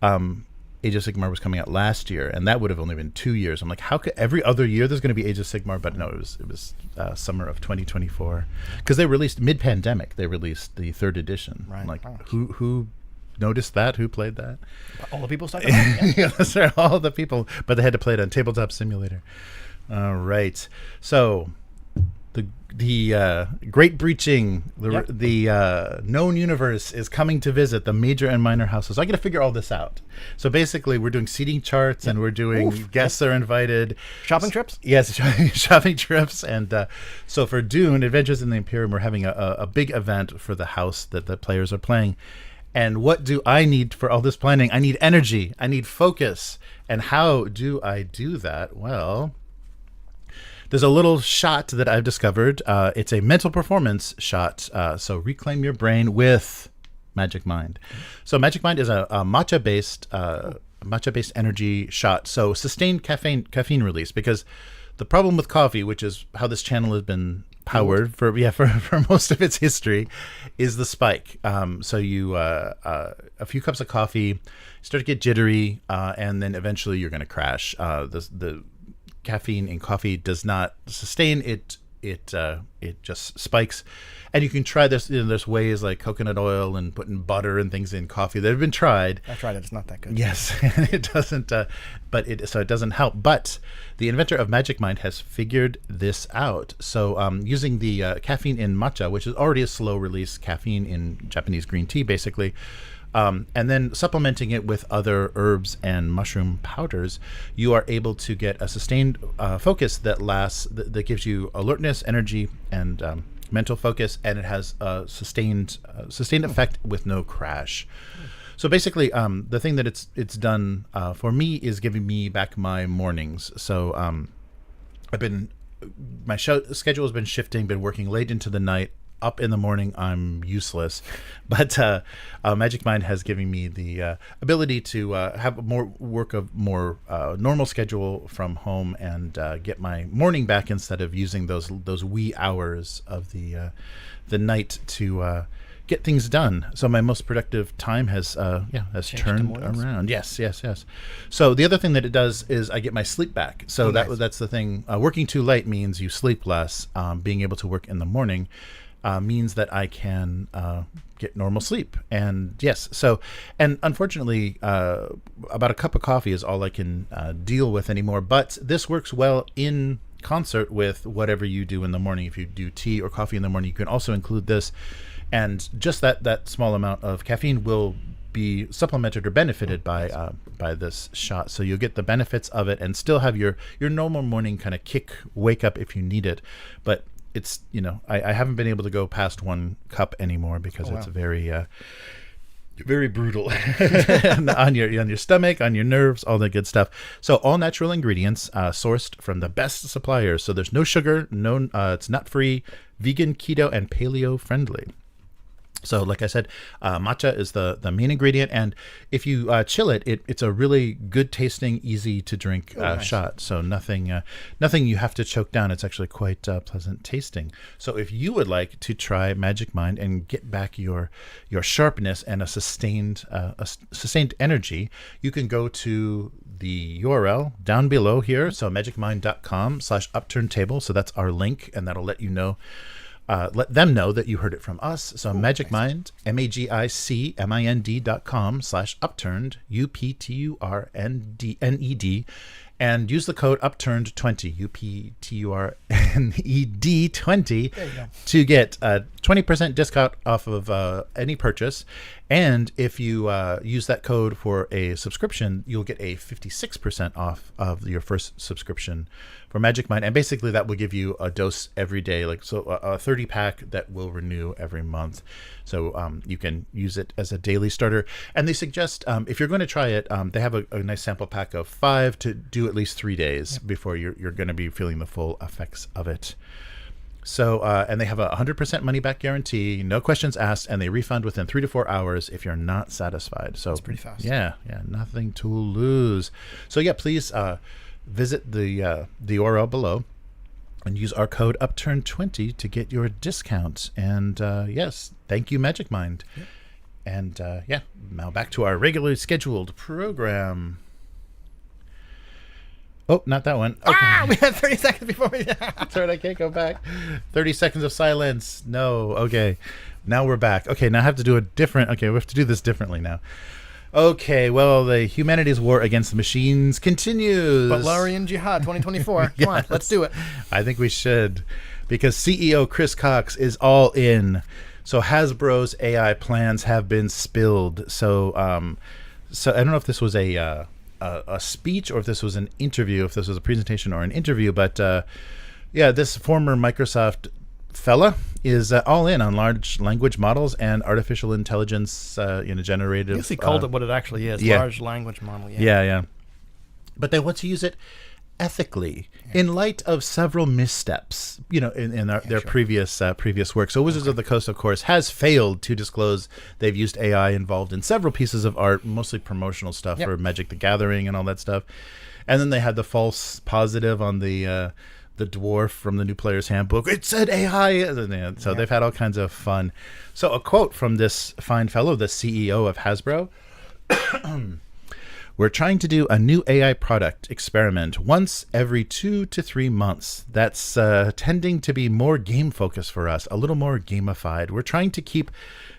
Age of Sigmar was coming out last year, and that would have only been 2 years. I'm like, how could every other year there's going to be Age of Sigmar? But no, it was summer of 2024, because they released mid-pandemic. They released the 3rd edition. Right. Like who noticed that? Who played that? All the people stuck on it. Yeah, that's right, all the people. But they had to play it on Tabletop Simulator. All right. So the Great Breaching, the known universe is coming to visit the major and minor houses. I got to figure all this out. So basically, we're doing seating charts, and we're doing guests are invited. Shopping trips? Yes, shopping trips. And so for Dune, Adventures in the Imperium, we're having a big event for the house that the players are playing. And what do I need for all this planning? I need energy. I need focus. And how do I do that? Well, there's a little shot that I've discovered. It's a mental performance shot. So reclaim your brain with Magic Mind. So Magic Mind is a matcha-based energy shot. So sustained caffeine release, because the problem with coffee, which is how this channel has been powered for most of its history, is the spike. So you a few cups of coffee, start to get jittery, and then eventually you're going to crash. The caffeine in coffee does not sustain it. It just spikes. And you can try this. There's ways like coconut oil and putting butter and things in coffee that have been tried. I tried it. It's not that good. Yes, it doesn't. So it doesn't help. But the inventor of Magic Mind has figured this out. So using the caffeine in matcha, which is already a slow release caffeine in Japanese green tea, basically, And then supplementing it with other herbs and mushroom powders, you are able to get a sustained focus that lasts, that gives you alertness, energy, and mental focus, and it has a sustained effect with no crash. So basically, the thing that it's done for me is giving me back my mornings. So my schedule has been shifting, been working late into the night. Up in the morning, I'm useless, but Magic Mind has given me the ability to have more normal schedule from home and get my morning back instead of using those wee hours of the night to get things done. So my most productive time has turned around. Yes. So the other thing that it does is I get my sleep back. So that's the thing. Working too late means you sleep less. Being able to work in the morning means that I can get normal sleep. And unfortunately, about a cup of coffee is all I can deal with anymore. But this works well in concert with whatever you do in the morning. If you do tea or coffee in the morning, you can also include this. And just that small amount of caffeine will be supplemented or benefited by this shot. So you'll get the benefits of it and still have your normal morning kind of wake up if you need it. But it's, I haven't been able to go past 1 cup anymore because it's very very brutal on your stomach, on your nerves, all that good stuff. So all natural ingredients sourced from the best suppliers. So there's no sugar, it's nut free, vegan, keto, and paleo friendly. So like I said, matcha is the main ingredient, and if you chill it's a really good tasting, easy to drink shot. So nothing you have to choke down. It's actually quite pleasant tasting. So if you would like to try Magic Mind and get back your sharpness and a sustained energy, you can go to the URL down below here. So magicmind.com/upturntable. So that's our link, and that'll let you know. Let them know that you heard it from us. So Magic Mind, magicmind.com/upturned, UPTURNED, and use the code upturned20, UPTURNED20, to get a 20% discount off of any purchase. And if you use that code for a subscription, you'll get a 56% off of your first subscription for Magic Mind. And basically that will give you a dose every day, a 30 pack that will renew every month. So you can use it as a daily starter. And they suggest, if you're going to try it, they have a nice sample pack of 5 to do at least 3 days before you're going to be feeling the full effects of it. So, and they have a 100% money back guarantee, no questions asked, and they refund within 3 to 4 hours if you're not satisfied. So that's pretty fast. Yeah, nothing to lose. So yeah, please visit the URL below and use our code upturn20 to get your discount. And yes, thank you, Magic Mind. Yep. And now back to our regularly scheduled program. Oh, not that one. Okay. We had 30 seconds before we... That's right, I can't go back. 30 seconds of silence. No, okay. Now we're back. Okay, now I have to do we have to do this differently now. Okay, well, the humanity's war against the machines continues. Butlerian Jihad 2024. Come on, let's do it. I think we should, because CEO Chris Cox is all in. So Hasbro's AI plans have been spilled. So I don't know if this was a speech or if this was an interview, if this was a presentation or an interview, but this former Microsoft fella is all in on large language models and artificial intelligence, generative. I guess he called it what it actually is, large language model. Yeah. But they want to use it ethically in light of several missteps, in their previous work. So Wizards of the Coast, of course, has failed to disclose they've used AI involved in several pieces of art, mostly promotional stuff for Magic the Gathering and all that stuff. And then they had the false positive on the dwarf from the New Player's Handbook. It said AI. So they've had all kinds of fun. So a quote from this fine fellow, the CEO of Hasbro. We're trying to do a new AI product experiment once every 2 to 3 months. That's tending to be more game focused for us, a little more gamified. We're trying to keep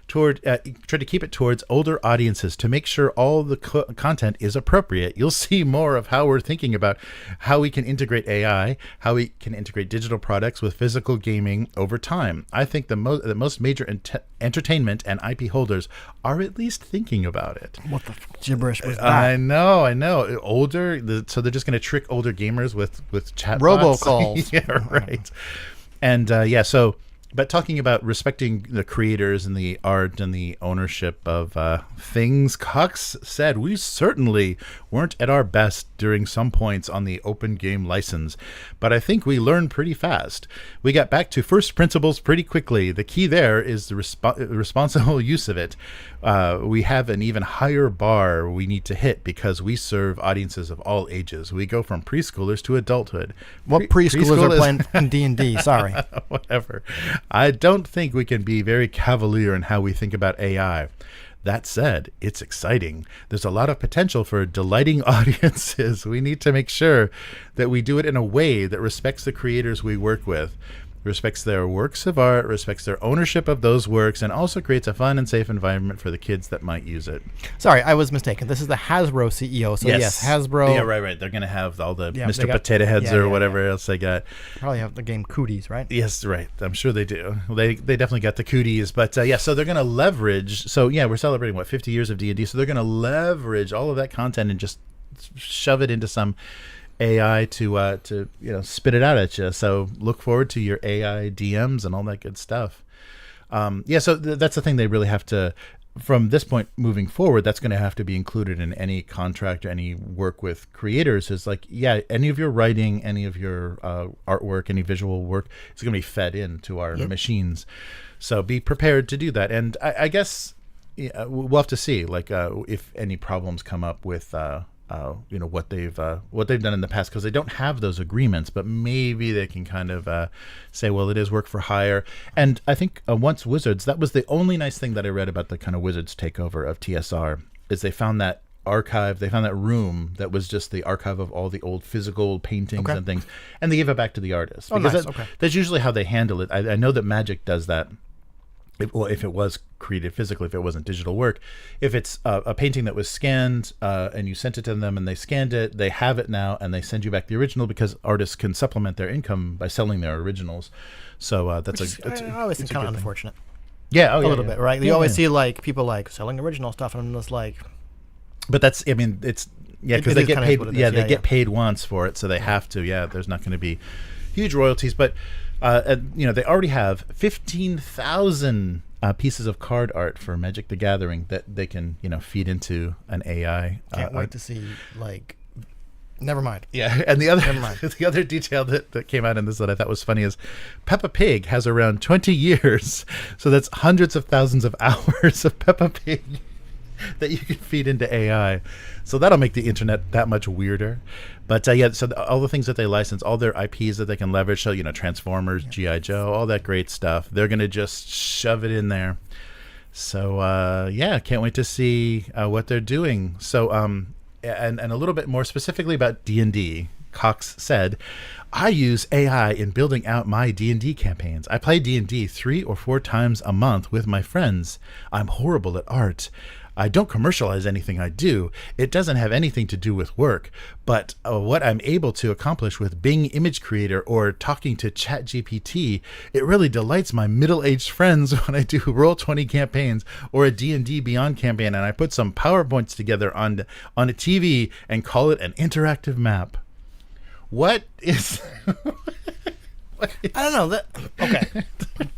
try to keep it towards older audiences to make sure all the content is appropriate. You'll see more of how we're thinking about how we can integrate AI, how we can integrate digital products with physical gaming over time. I think the most major entertainment and IP holders are at least thinking about it. What the gibberish was that? I know. Older, so they're just going to trick older gamers with chatbots. Robocalls. Yeah, right. And but talking about respecting the creators and the art and the ownership of things, Cox said we certainly weren't at our best during some points on the open game license, but I think we learned pretty fast. We got back to first principles pretty quickly. The key there is the responsible use of it. We have an even higher bar we need to hit because we serve audiences of all ages. We go from preschoolers to adulthood. What preschoolers are playing D&D? Sorry. Whatever. I don't think we can be very cavalier in how we think about AI. That said, it's exciting. There's a lot of potential for delighting audiences. We need to make sure that we do it in a way that respects the creators we work with, respects their works of art, respects their ownership of those works, and also creates a fun and safe environment for the kids that might use it. Sorry, I was mistaken. This is the Hasbro CEO. So yes Hasbro. Yeah, right. They're going to have all the Mr. Potato Heads or whatever else they got. Probably have the game Cooties, right? Yes, right. I'm sure they do. They definitely got the cooties. But so they're going to leverage. So we're celebrating 50 years of D&D. So they're going to leverage all of that content and just shove it into some AI to spit it out at you. So look forward to your AI DMs and all that good stuff. So that's the thing they really have to, from this point moving forward, that's going to have to be included in any contract or any work with creators. Is like, any of your writing, any of your artwork, any visual work is going to be fed into our machines. So be prepared to do that. And I guess we'll have to see, if any problems come up with what they've done in the past, because they don't have those agreements, but maybe they can kind of say, well, it is work for hire. And I think once Wizards, that was the only nice thing that I read about the kind of Wizards takeover of TSR, is they found that archive, they found that room that was just the archive of all the old physical paintings and things, and they gave it back to the artist. Because that's usually how they handle it. I know that Magic does that. If it was created physically, if it wasn't digital work, if it's a painting that was scanned and you sent it to them and they scanned it, they have it now and they send you back the original, because artists can supplement their income by selling their originals. So I always think kind of unfortunate. Yeah, a little bit, right? You always see people selling original stuff, and I'm just like. But that's, it's because they get paid. They get paid once for it, so they have to. Yeah, there's not going to be huge royalties, but. They already have 15,000 pieces of card art for Magic the Gathering that they can, feed into an AI. Can't wait to see, never mind. Yeah, and the other detail that came out in this that I thought was funny is Peppa Pig has around 20 years, so that's hundreds of thousands of hours of Peppa Pig that you can feed into AI. So that'll make the internet that much weirder. But so all the things that they license, all their IPs that they can leverage, so Transformers, G.I. Joe, all that great stuff, they're going to just shove it in there. So can't wait to see what they're doing. So and a little bit more specifically about D&D, Cox said, I use AI in building out my D&D campaigns. I play D&D 3 or 4 times a month with my friends. I'm horrible at art. I don't commercialize anything I do. It doesn't have anything to do with work, but what I'm able to accomplish with Bing Image Creator or talking to ChatGPT, it really delights my middle-aged friends when I do Roll20 campaigns or a D&D Beyond campaign, and I put some PowerPoints together on a TV and call it an interactive map. What is... I don't know. Okay.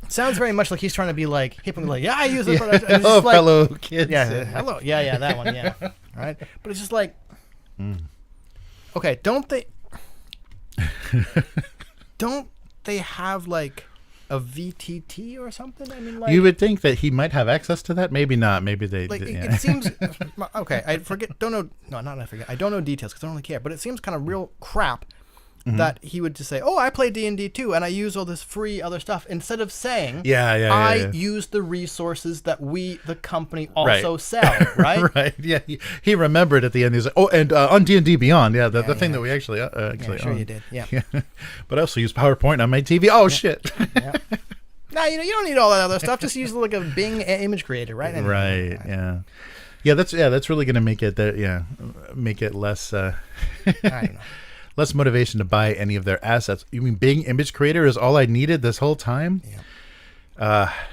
Sounds very much like he's trying to be hip and I use it. But hello, fellow kids. Yeah, hello. Yeah, that one. Yeah. All right. But it's just okay. Don't they have a VTT or something? You would think that he might have access to that. Maybe not. Maybe they. It seems okay. I forget. Don't know. No, not I forget. I don't know details because I don't really care. But it seems kind of real crap. Mm-hmm. That he would just say, I play D&D too, and I use all this free other stuff, instead of saying, I use the resources that we, the company, also sell, right? Right, yeah. He remembered at the end, he's like, and on D&D Beyond, the thing that we actually sure own. You did, yeah. But I also use PowerPoint on my TV. Oh, shit. Yeah. No, you don't need all that other stuff. Just use like a Bing image creator, right? Right. Yeah. Yeah. That's really going to make it make it less. I don't know. Less motivation to buy any of their assets. You mean Bing image creator is all I needed this whole time? Yeah.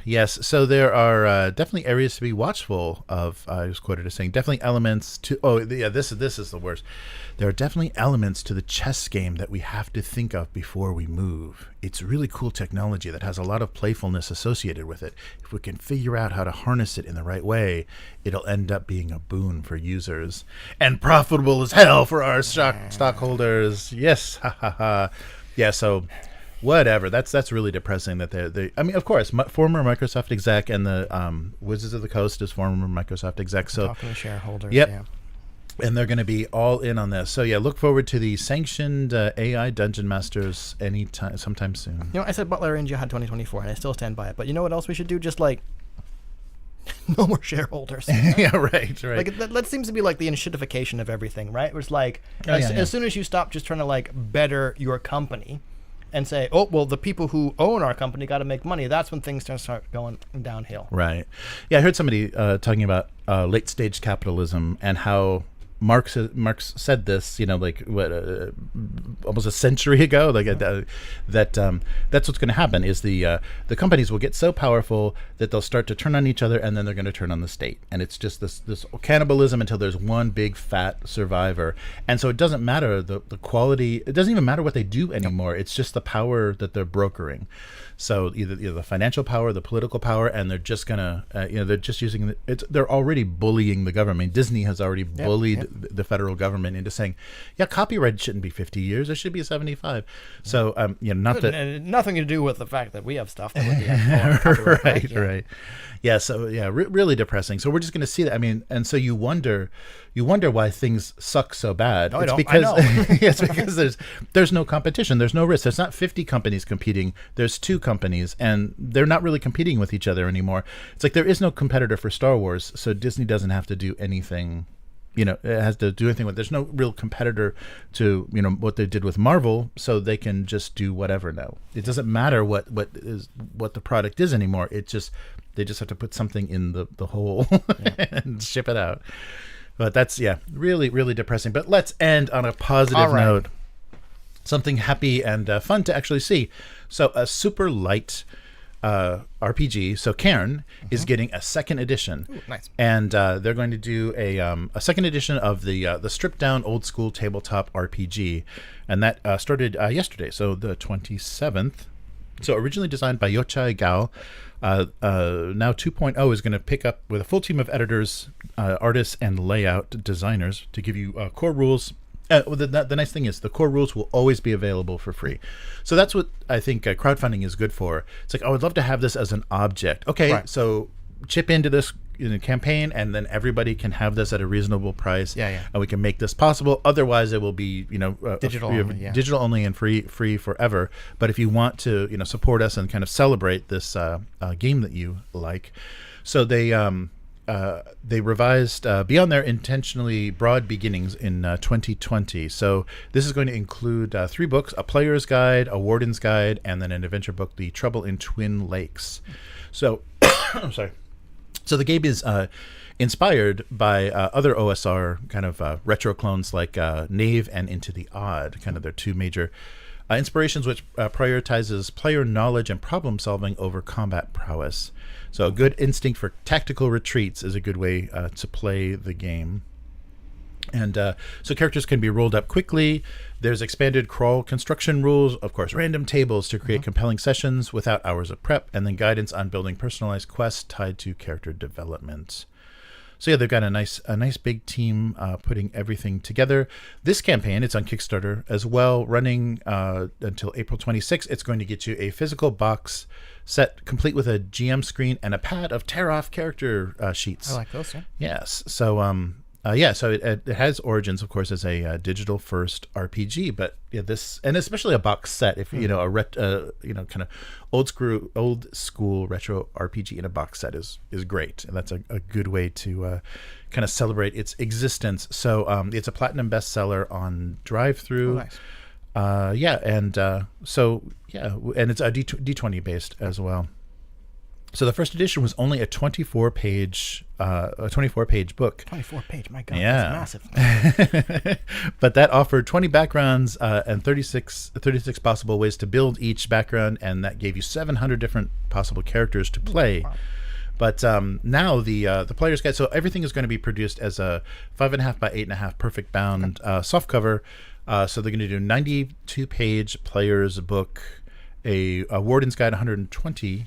Yes. So there are definitely areas to be watchful of. I was quoted as saying definitely elements to. Oh, yeah. This is the worst. There are definitely elements to the chess game that we have to think of before we move. It's really cool technology that has a lot of playfulness associated with it. If we can figure out how to harness it in the right way, it'll end up being a boon for users and profitable as hell for our stockholders. Yes. Ha ha ha. Yeah. So. Whatever. That's really depressing. That they. I mean, of course, former Microsoft exec and the Wizards of the Coast is former Microsoft exec. So talking to shareholders. Yep. Yeah. And they're going to be all in on this. So yeah, look forward to the sanctioned AI Dungeon Masters sometime soon. I said Butler and Jihad 2024, and I still stand by it. But you know what else we should do? Just like no more shareholders. Yeah, right. Like that seems to be like the enshittification of everything, right? It's like as soon as you stop just trying to like better your company. And say, oh, well, the people who own our company got to make money. That's when things start going downhill. Right. Yeah, I heard somebody talking about late stage capitalism and how Marx said this, like what almost a century ago, like that's what's going to happen is the companies will get so powerful that they'll start to turn on each other, and then they're going to turn on the state, and it's just this cannibalism until there's one big fat survivor. And so it doesn't matter the quality, it doesn't even matter what they do anymore. It's just the power that they're brokering. So either the financial power, the political power, and they're just gonna, they're just using they're already bullying the government. I mean, Disney has already bullied the federal government into saying, yeah, copyright shouldn't be 50 years; it should be 75. So, not that and nothing to do with the fact that we have stuff that would be right. Yeah. So yeah, really depressing. So we're just gonna see that. I mean, and so you wonder why things suck so bad. No, it's I know. It's because there's no competition. There's no risk. There's not 50 companies competing. There's 2 companies, and they're not really competing with each other anymore. It's like there is no competitor for Star Wars, so Disney doesn't have to do anything. It has to do anything with. There's no real competitor to what they did with Marvel, so they can just do whatever now. It doesn't matter what the product is anymore. They just have to put something in the hole and ship it out. But that's really, really depressing. But let's end on a positive note. Something happy and fun to actually see. So a super light RPG. So Cairn is getting a second edition. Ooh, nice. And they're going to do a second edition of the stripped down old school tabletop RPG, and that started yesterday, so the 27th. So originally designed by Yochai Gao, now 2.0 is going to pick up with a full team of editors, artists, and layout designers to give you core rules. The nice thing is the core rules will always be available for free. So that's what I think crowdfunding is good for. It's like, I would love to have this as an object. Okay, right. So chip into this campaign, and then everybody can have this at a reasonable price. And we can make this possible. Otherwise, it will be digital only and free forever. But if you want to support us and kind of celebrate this game that you like, so they revised beyond their intentionally broad beginnings in 2020. So this is going to include 3 books: a player's guide, a warden's guide, and then an adventure book, The Trouble in Twin Lakes. So I'm sorry. So the game is inspired by other OSR kind of retro clones like Knave and Into the Odd, kind of their 2 major inspirations, which prioritizes player knowledge and problem solving over combat prowess. So a good instinct for tactical retreats is a good way to play the game. And so characters can be rolled up quickly. There's expanded crawl construction rules, of course, random tables to create compelling sessions without hours of prep, and then guidance on building personalized quests tied to character development. So yeah, they've got a nice big team putting everything together. This campaign, it's on Kickstarter as well, running until April 26th. It's going to get you a physical box set complete with a GM screen and a pad of tear-off character sheets. I like those, yeah. Yes. So so it has origins, of course, as a digital-first RPG, but this, and especially a box set, if kind of old school retro RPG in a box set is great, and that's a good way to kind of celebrate its existence. So it's a platinum bestseller on drive-thru. Oh, nice. And it's a D20 based as well. So the first edition was only a 24-page book. 24-page, my God, Yeah. that's massive. But that offered 20 backgrounds and 36 possible ways to build each background, and that gave you 700 different possible characters to play. Wow. But now the player's guide, so everything is going to be produced as a 5.5 by 8.5 perfect bound soft cover. So they're going to do 92-page player's book, a warden's guide, 120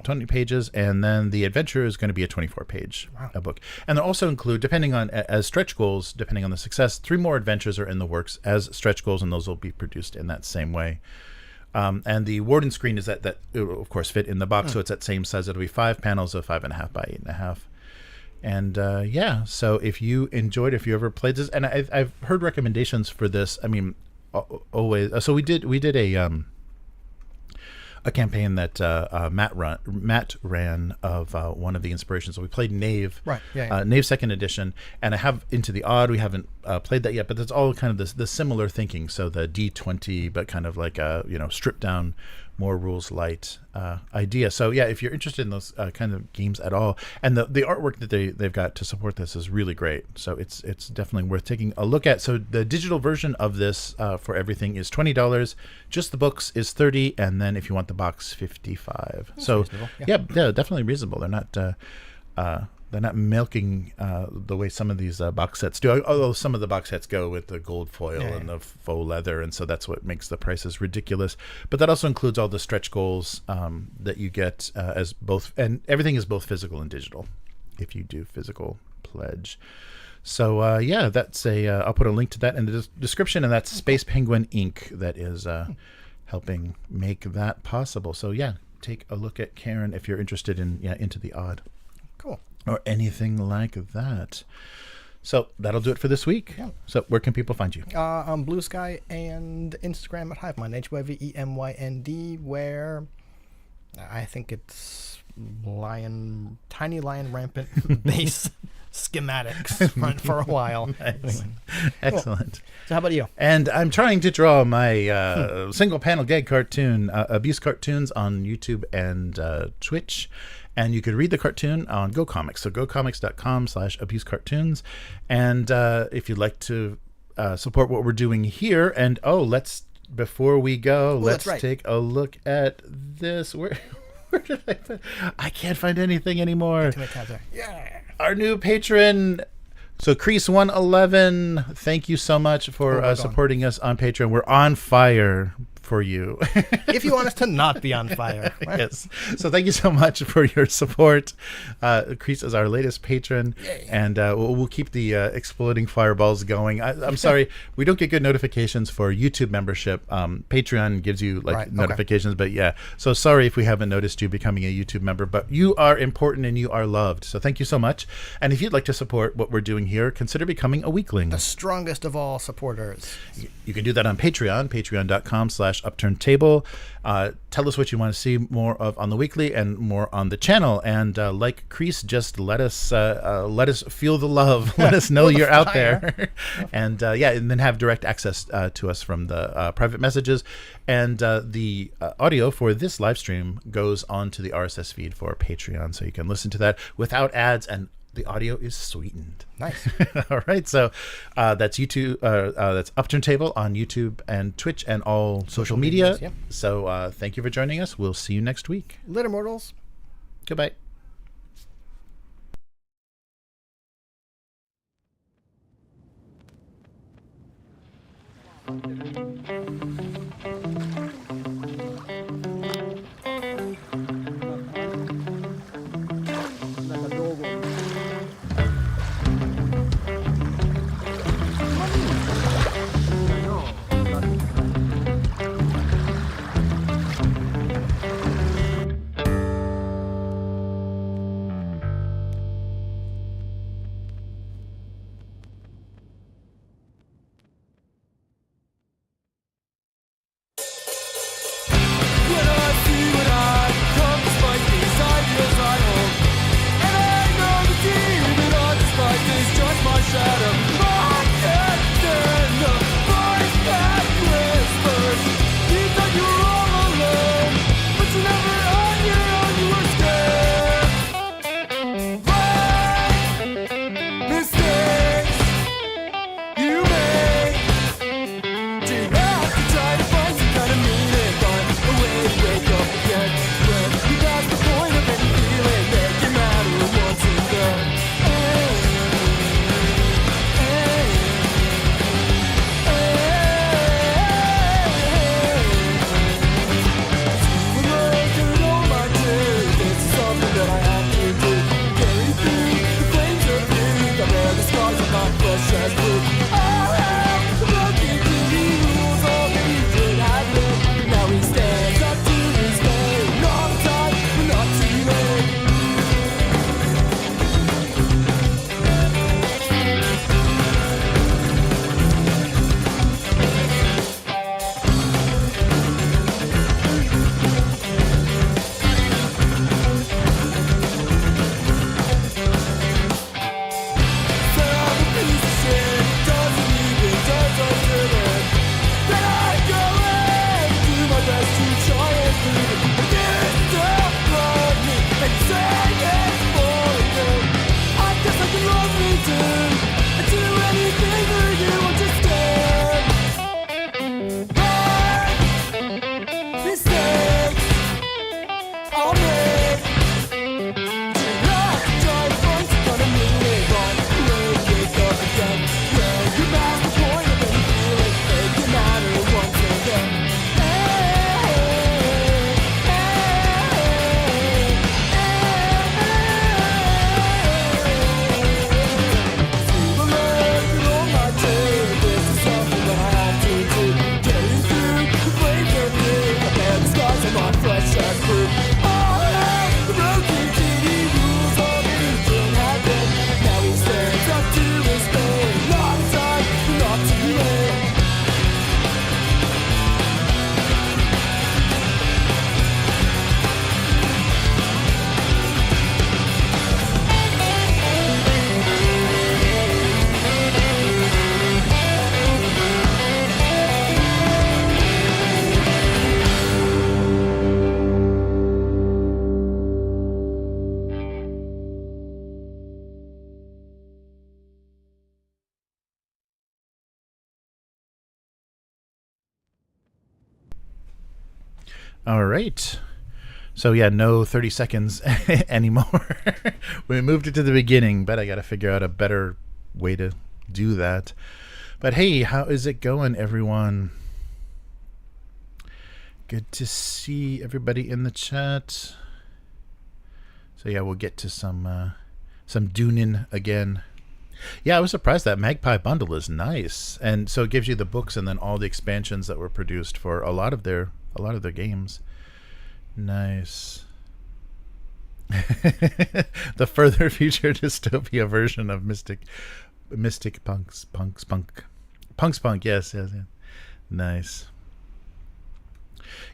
20 pages, and then the adventure is going to be a 24-page book. And they'll also include, depending on as stretch goals, depending on the success, 3 more adventures are in the works as stretch goals, and those will be produced in that same way. And the warden screen is that it will, of course, fit in the box, so it's that same size. It'll be 5 panels of 5.5 by 8.5. And so if you enjoyed, if you ever played this, and I've heard recommendations for this. I mean, always. So we did a campaign that Matt ran of one of the inspirations. So we played Knave, Right? Yeah. Knave 2nd edition, and I have Into the Odd. We haven't played that yet, but it's all kind of the similar thinking. So the D20, but kind of like a stripped down, more rules light idea. So yeah, if you're interested in those kind of games at all, and the artwork that they've got to support this is really great. So it's definitely worth taking a look at. So the digital version of this for everything is $20. Just the books is $30, and then if you want the box, $55. That's so reasonable, yeah, definitely reasonable. They're not milking the way some of these box sets do. Although some of the box sets go with the gold foil and the faux leather, and so that's what makes the prices ridiculous. But that also includes all the stretch goals that you get as both, and everything is both physical and digital if you do physical pledge. So yeah, that's I'll put a link to that in the description, and that's Space Penguin Inc. that is helping make that possible. So yeah, take a look at Cairn if you're interested in Into the Odd. Cool. Or anything like that. So that'll do it for this week. Yeah. So where can people find you? On Blue Sky and Instagram at Hivemind, HYVEMYND, where I think it's tiny lion rampant base schematics for a while. Nice. Excellent. Cool. So how about you? And I'm trying to draw my single panel gag cartoon, Abuse Cartoons, on YouTube and Twitch. And you could read the cartoon on GoComics. So gocomics.com/abusecartoons. And if you'd like to support what we're doing here, and before we go, let's take a look at this. Where did I put? I can't find anything anymore. Too many tabs there. Yeah. Our new patron. So Crease111, thank you so much for supporting us on Patreon. We're on fire for you. If you want us to not be on fire. Right? Yes. So thank you so much for your support. Crease is our latest patron. Yay. And we'll keep the exploding fireballs going. I'm sorry, we don't get good notifications for YouTube membership. Patreon gives you notifications, but yeah. So sorry if we haven't noticed you becoming a YouTube member, but you are important and you are loved. So thank you so much. And if you'd like to support what we're doing here, consider becoming a weekling. The strongest of all supporters. You can do that on Patreon, patreon.com/upturntable. Tell us what you want to see more of on the weekly and more on the channel. And like Crease, just let us feel the love. Let us know you're out there. And and then have direct access to us from the private messages. And the audio for this live stream goes on to the RSS feed for Patreon, so you can listen to that without ads, and the audio is sweetened. Nice. All right. So that's YouTube. That's Upturn Table on YouTube and Twitch and all social media. Medias, yep. So thank you for joining us. We'll see you next week. Later, mortals. Goodbye. All right. So yeah, no 30 seconds anymore. We moved it to the beginning, but I got to figure out a better way to do that. But hey, how is it going, everyone? Good to see everybody in the chat. So yeah, we'll get to some Dunin again. Yeah, I was surprised that Magpie bundle is nice, and so it gives you the books and then all the expansions that were produced for a lot of their games. Nice. The further future dystopia version of Mystic Punk. Yes. Nice.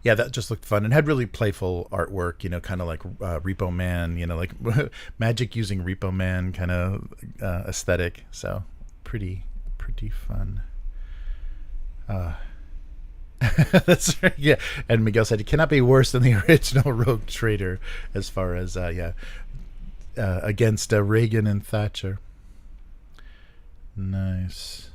Yeah, that just looked fun and had really playful artwork, kind of like Repo Man, like Magic using Repo Man kind of aesthetic. So pretty fun. That's right. Yeah, and Miguel said it cannot be worse than the original Rogue Trader as far as against Reagan and Thatcher. Nice.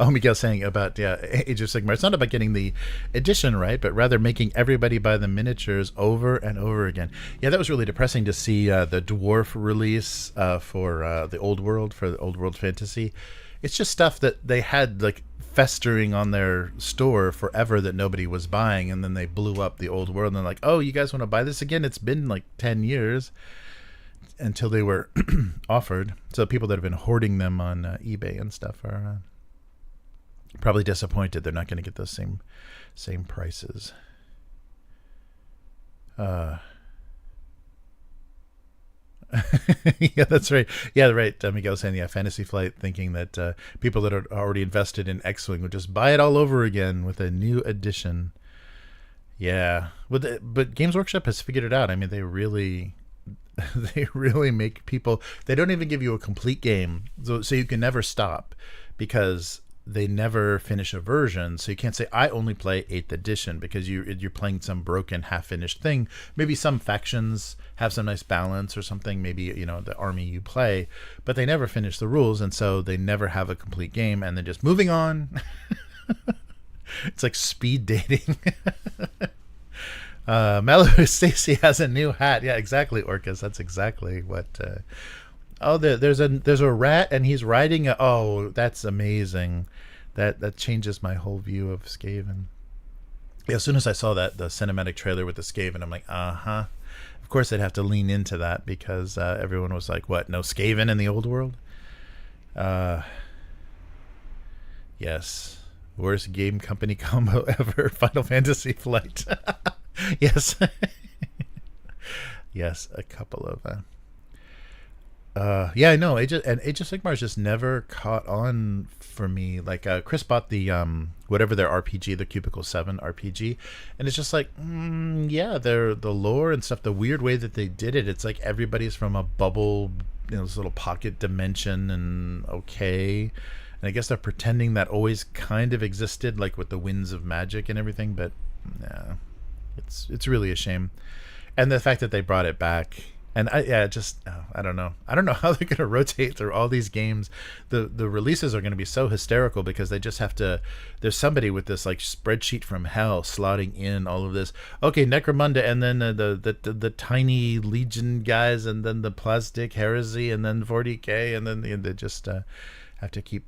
Oh, Miguel saying about Age of Sigmar. It's not about getting the edition right, but rather making everybody buy the miniatures over and over again. Yeah, that was really depressing to see the dwarf release for the Old World, for the Old World Fantasy. It's just stuff that they had like festering on their store forever that nobody was buying, and then they blew up the Old World and they're like, oh, you guys want to buy this again? It's been like 10 years until they were offered. So people that have been hoarding them on eBay and stuff are probably disappointed they're not going to get those same prices. Yeah, that's right. Yeah, right. Miguel saying, Fantasy Flight thinking that people that are already invested in X-Wing would just buy it all over again with a new edition. Yeah, but Games Workshop has figured it out. I mean, they really make people. They don't even give you a complete game, so you can never stop because they never finish a version, so you can't say I only play 8th edition because you're playing some broken half-finished thing. Maybe some factions have some nice balance or something, maybe the army you play, but they never finish the rules, and so they never have a complete game, and then just moving on. It's like speed dating. Malibu Stacy has a new hat. Yeah, exactly, Orcus. That's exactly what there's a rat and he's riding that's amazing. That changes my whole view of Skaven. Yeah, as soon as I saw the cinematic trailer with the Skaven, I'm like, of course they'd have to lean into that because everyone was like, what, no Skaven in the Old World? Yes. Worst game company combo ever. Final Fantasy Flight. Yes. Yes, a couple of I know. Age of Sigmar's just never caught on for me. Like Chris bought the whatever their RPG, the Cubicle 7 RPG, and it's just like they're the lore and stuff, the weird way that they did it. It's like everybody's from a bubble, this little pocket dimension, and and I guess they're pretending that always kind of existed, like with the winds of magic and everything. But it's really a shame, and the fact that they brought it back. And I don't know how they're going to rotate through all these games. The releases are going to be so hysterical because they just have to. There's somebody with this like spreadsheet from hell slotting in all of this. Okay, Necromunda, and then the tiny Legion guys, and then the Plastic Heresy, and then 40k, and then they just have to keep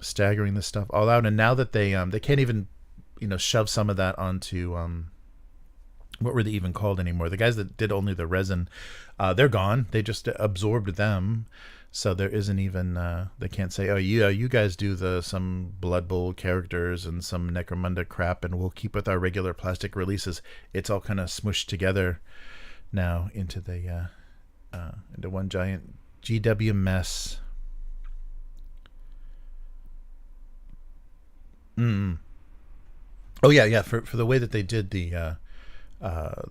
staggering this stuff all out. And now that they can't even shove some of that onto what were they even called anymore? The guys that did only the resin, they're gone. They just absorbed them. So there isn't even, they can't say, oh, yeah, you guys do some Blood Bowl characters and some Necromunda crap, and we'll keep with our regular plastic releases. It's all kind of smushed together now into one giant GW mess. Oh, yeah, for the way that they did the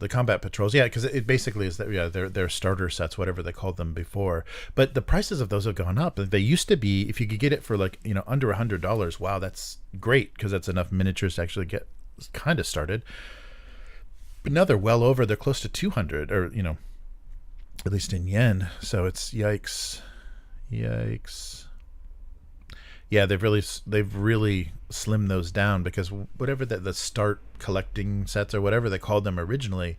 combat patrols, because it basically is that they're starter sets, whatever they called them before, but the prices of those have gone up. They used to be, if you could get it for under $100, wow, that's great because that's enough miniatures to actually get kind of started. But now they're they're close to 200, or at least in yen. So it's yikes. Yeah, Yeah, they've really slimmed those down, because whatever the start collecting sets or whatever they called them originally,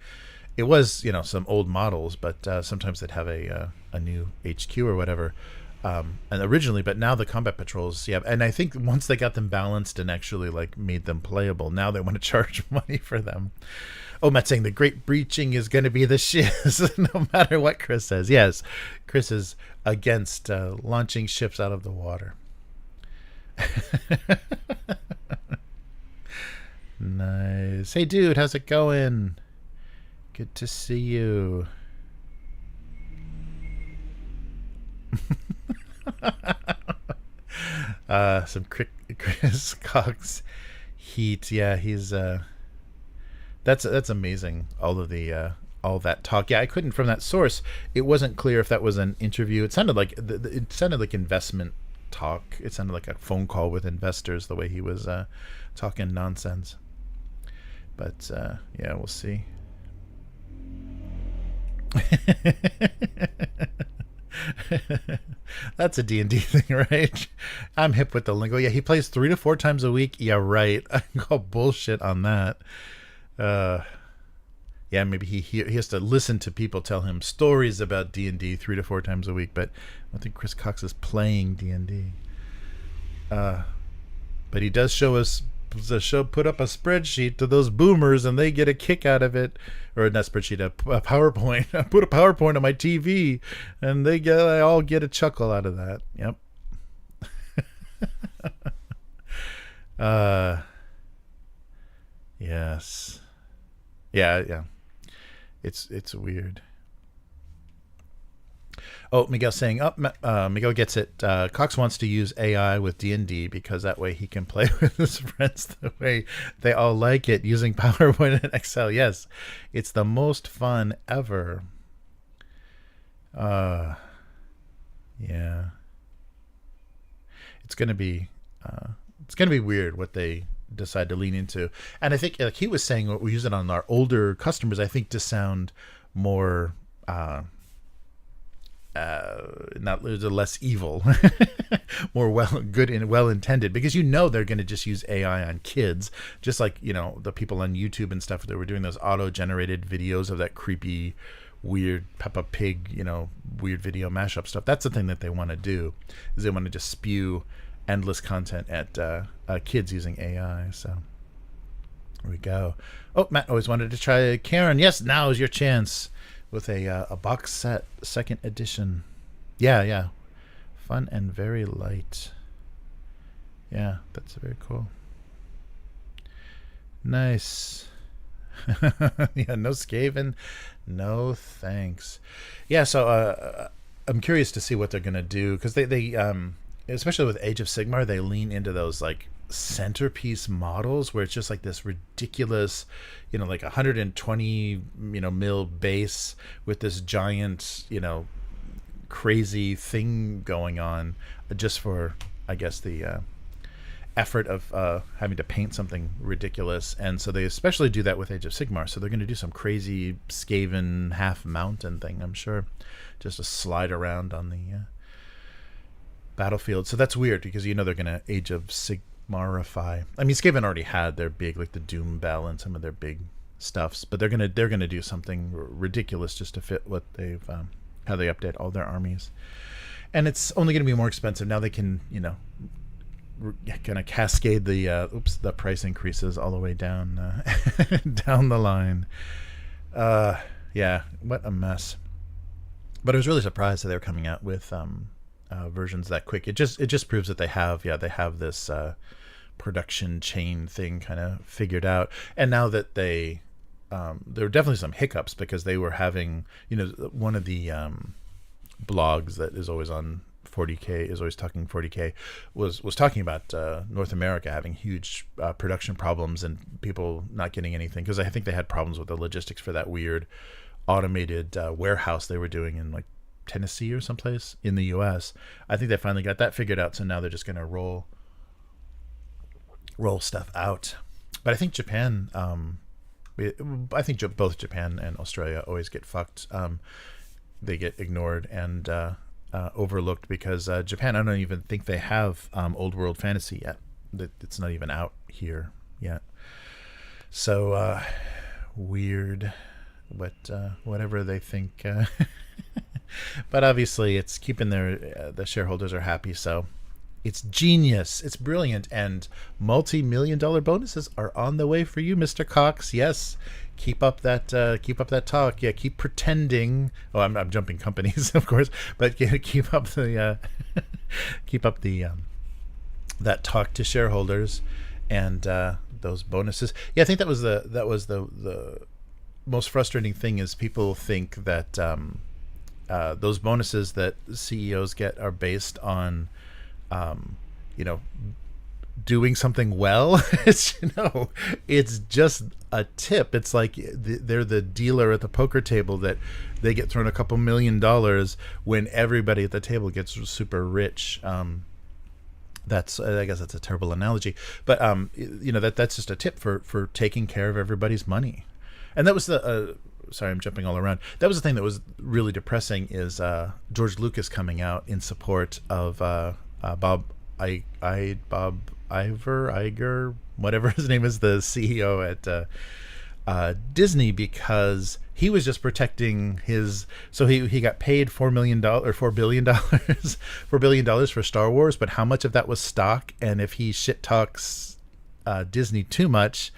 it was, some old models, but sometimes they'd have a new HQ or whatever. And originally, but now the combat patrols, yeah. And I think once they got them balanced and actually like made them playable, now they want to charge money for them. Oh, Matt's saying the great breaching is going to be the shiz, no matter what Chris says. Yes, Chris is against launching ships out of the water. Nice. Hey, dude, how's it going? Good to see you. Some Chris Cox heat. Yeah, he's that's amazing. All of the all that talk. Yeah, I couldn't, from that source, it wasn't clear if that was an interview. It sounded like it sounded like investment talk. It sounded like a phone call with investors, the way he was talking nonsense. But yeah, we'll see. That's a D&D thing, right? I'm hip with the lingo. Yeah, he plays 3 to 4 times a week. Yeah, right. I can call bullshit on that. Yeah, maybe he has to listen to people tell him stories about D&D 3 to 4 times a week, but I don't think Chris Cox is playing D&D. But he does show us put up a spreadsheet to those boomers, and they get a kick out of it. Or not spreadsheet, a PowerPoint. I put a PowerPoint on my TV, and they all get a chuckle out of that. Yep. Yes. Yeah. It's weird. Oh, Miguel's saying, Miguel gets it. Cox wants to use AI with D&D because that way he can play with his friends the way they all like it, using PowerPoint and Excel. Yes, it's the most fun ever. Yeah. It's gonna be weird what they decide to lean into. And I think, like he was saying, we use it on our older customers, I think, to sound more not less evil, more good and well intended, because they're going to just use AI on kids, just like the people on YouTube and stuff that were doing those auto generated videos of that creepy, weird Peppa Pig, weird video mashup stuff. That's the thing that they want to do, is they want to just spew endless content at kids using AI. So there we go. Oh, Matt always wanted to try Cairn. Yes, now is your chance. With a box set, 2nd edition. Yeah. Fun and very light. Yeah, that's very cool. Nice. Yeah, no Skaven. No thanks. Yeah, so I'm curious to see what they're going to do, because they especially with Age of Sigmar, they lean into those like centerpiece models where it's just like this ridiculous, like 120 mil base with this giant crazy thing going on, just for, I guess, the effort of having to paint something ridiculous. And so they especially do that with Age of Sigmar, so they're going to do some crazy Skaven half mountain thing, I'm sure, just to slide around on the battlefield. So that's weird, because they're going to Age of Sigmarify. I mean, Skaven already had their big, like the Doom Bell and some of their big stuffs, but they're gonna do something ridiculous just to fit what they've how they update all their armies. And it's only going to be more expensive now. They can gonna cascade the price increases all the way down down the line. Yeah, what a mess. But I was really surprised that they were coming out with versions that quick. It just proves that they have this production chain thing kind of figured out. And now that there were definitely some hiccups, because they were having, one of the blogs that is always on 40K, is always talking 40K, was talking about North America having huge production problems and people not getting anything, because I think they had problems with the logistics for that weird automated warehouse they were doing in like Tennessee or someplace in the US. I think they finally got that figured out, so now they're just going to roll stuff out. But I think Japan, both Japan and Australia always get fucked. They get ignored, and overlooked because Japan, I don't even think they have old world fantasy yet. It's not even out here yet. So weird, but whatever they think. But obviously, it's keeping the shareholders are happy. So it's genius. It's brilliant, and multi-million-dollar bonuses are on the way for you, Mr. Cox. Yes. Keep up that talk. Yeah, keep pretending. Oh, I'm jumping companies, of course, but yeah, keep up the that talk to shareholders and those bonuses. Yeah, I think that was the most frustrating thing is people think that those bonuses that CEOs get are based on doing something well. It's just a tip. It's like they're the dealer at the poker table that they get thrown a couple $1 million when everybody at the table gets super rich. I guess that's a terrible analogy, but that's just a tip for taking care of everybody's money. And that was the sorry, I'm jumping all around. That was the thing that was really depressing is George Lucas coming out in support of Bob Iger, whatever his name is, the CEO at Disney, because he was just protecting his. So he got paid $4 billion for Star Wars, but how much of that was stock? And if he shit talks Disney too much,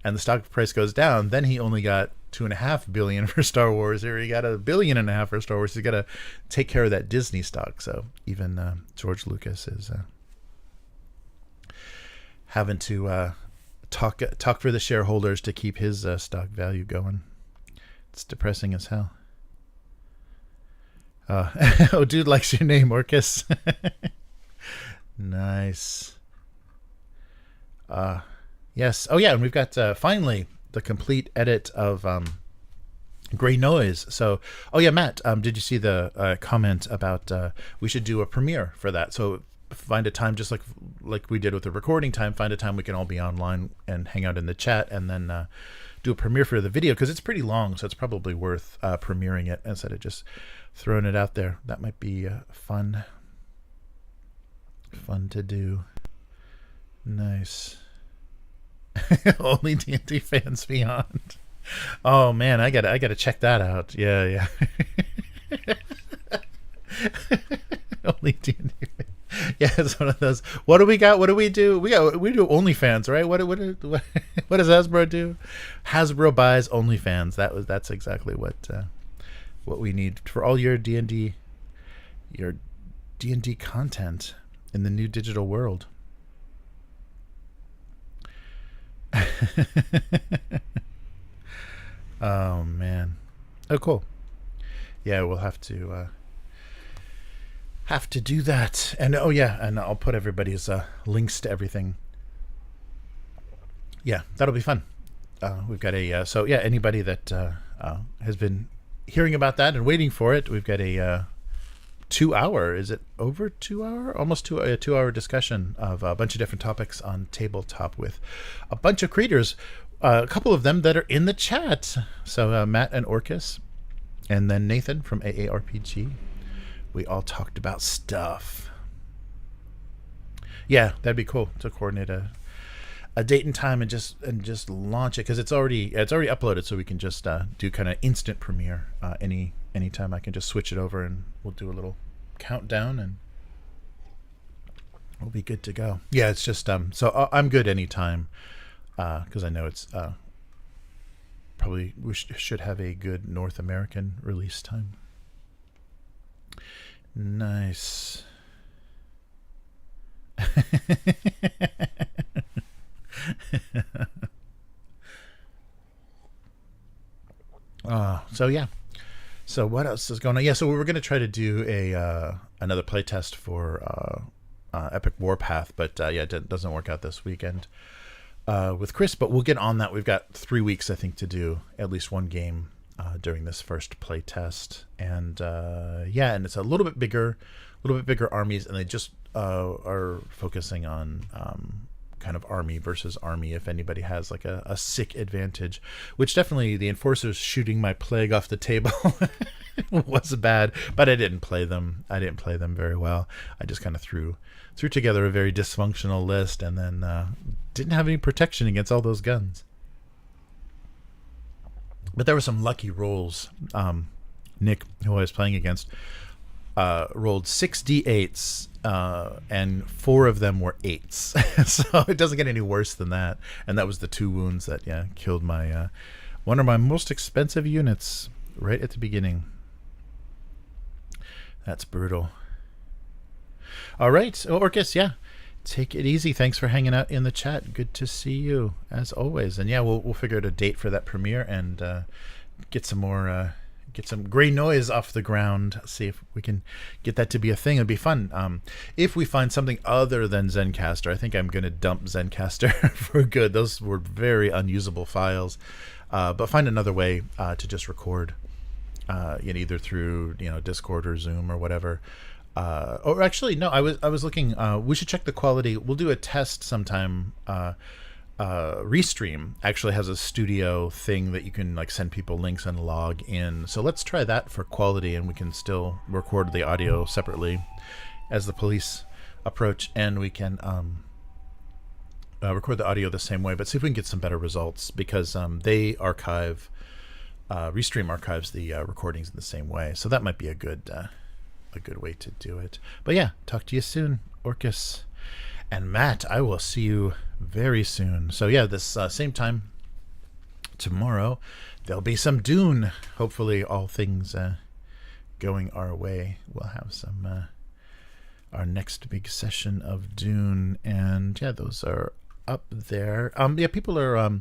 and the stock price goes down, then he only got $2.5 billion for Star Wars, or he got $1.5 billion for Star Wars. He's got to take care of that Disney stock. So even George Lucas is having to talk for the shareholders to keep his stock value going. It's depressing as hell. Oh, dude likes your name, Orcus. Nice. Yes. Oh, yeah, and we've got finally the complete edit of Gray Noise. So, oh yeah, Matt, did you see the comment about we should do a premiere for that? So find a time, just like we did with the recording time, find a time we can all be online and hang out in the chat, and then do a premiere for the video, because it's pretty long, so it's probably worth premiering it instead of just throwing it out there. That might be fun to do. Nice. Only D&D fans beyond. Oh man, I gotta check that out. Yeah. Only D&D. Yeah, it's one of those. What do we got? What do we do? We do OnlyFans, right? What does Hasbro do? Hasbro buys OnlyFans. That's exactly what we need for all your D&D content in the new digital world. Oh man. Oh cool. Yeah, we'll have to do that. And oh yeah, and I'll put everybody's links to everything. Yeah, that'll be fun. We've got a so yeah, anybody that has been hearing about that and waiting for it, we've got a 2-hour, is it over 2-hour? Almost a 2-hour discussion of a bunch of different topics on tabletop with a bunch of creators, a couple of them that are in the chat. So Matt and Orcus, and then Nathan from AARPG. We all talked about stuff. Yeah, that'd be cool to coordinate a date and time and just launch it, because it's already uploaded, so we can just do kind of instant premiere anytime. I can just switch it over and we'll do a little countdown and we'll be good to go. Yeah, it's just so I'm good anytime, because I know it's probably we should have a good North American release time. Nice. So yeah. So what else is going on? Yeah, so we were going to try to do another playtest for Epic Warpath, but yeah, it doesn't work out this weekend with Chris. But we'll get on that. We've got 3 weeks, I think, to do at least one game during this first playtest, and yeah, and it's a little bit bigger armies, and they just are focusing on kind of army versus army, if anybody has like a sick advantage, which definitely the Enforcer's shooting my plague off the table. was bad, but I didn't play them. I didn't play them very well. I just kind of threw together a very dysfunctional list, and then didn't have any protection against all those guns. But there were some lucky rolls. Nick, who I was playing against, rolled 6 d8s, and 4 of them were 8s. So it doesn't get any worse than that. And that was the 2 wounds that killed my one of my most expensive units right at the beginning. That's brutal. All right, Orcus, take it easy. Thanks for hanging out in the chat. Good to see you as always. And we'll figure out a date for that premiere and get some more. Get some gray noise off the ground. See if we can get that to be a thing. It'd be fun. If we find something other than Zencastr, I think I'm going to dump Zencastr for good. Those were very unusable files. But find another way to just record, either through Discord or Zoom or whatever. Or actually, no. I was looking. We should check the quality. We'll do a test sometime. Restream actually has a studio thing that you can send people links and log in. So let's try that for quality, and we can still record the audio separately as the police approach, and we can record the audio the same way, but see if we can get some better results, because they archive, Restream archives the recordings in the same way. So that might be a good way to do it. But talk to you soon, Orcus. And Matt, I will see you very soon. So this same time tomorrow, there'll be some Dune. Hopefully all things going our way. We'll have some our next big session of Dune. And those are up there. People are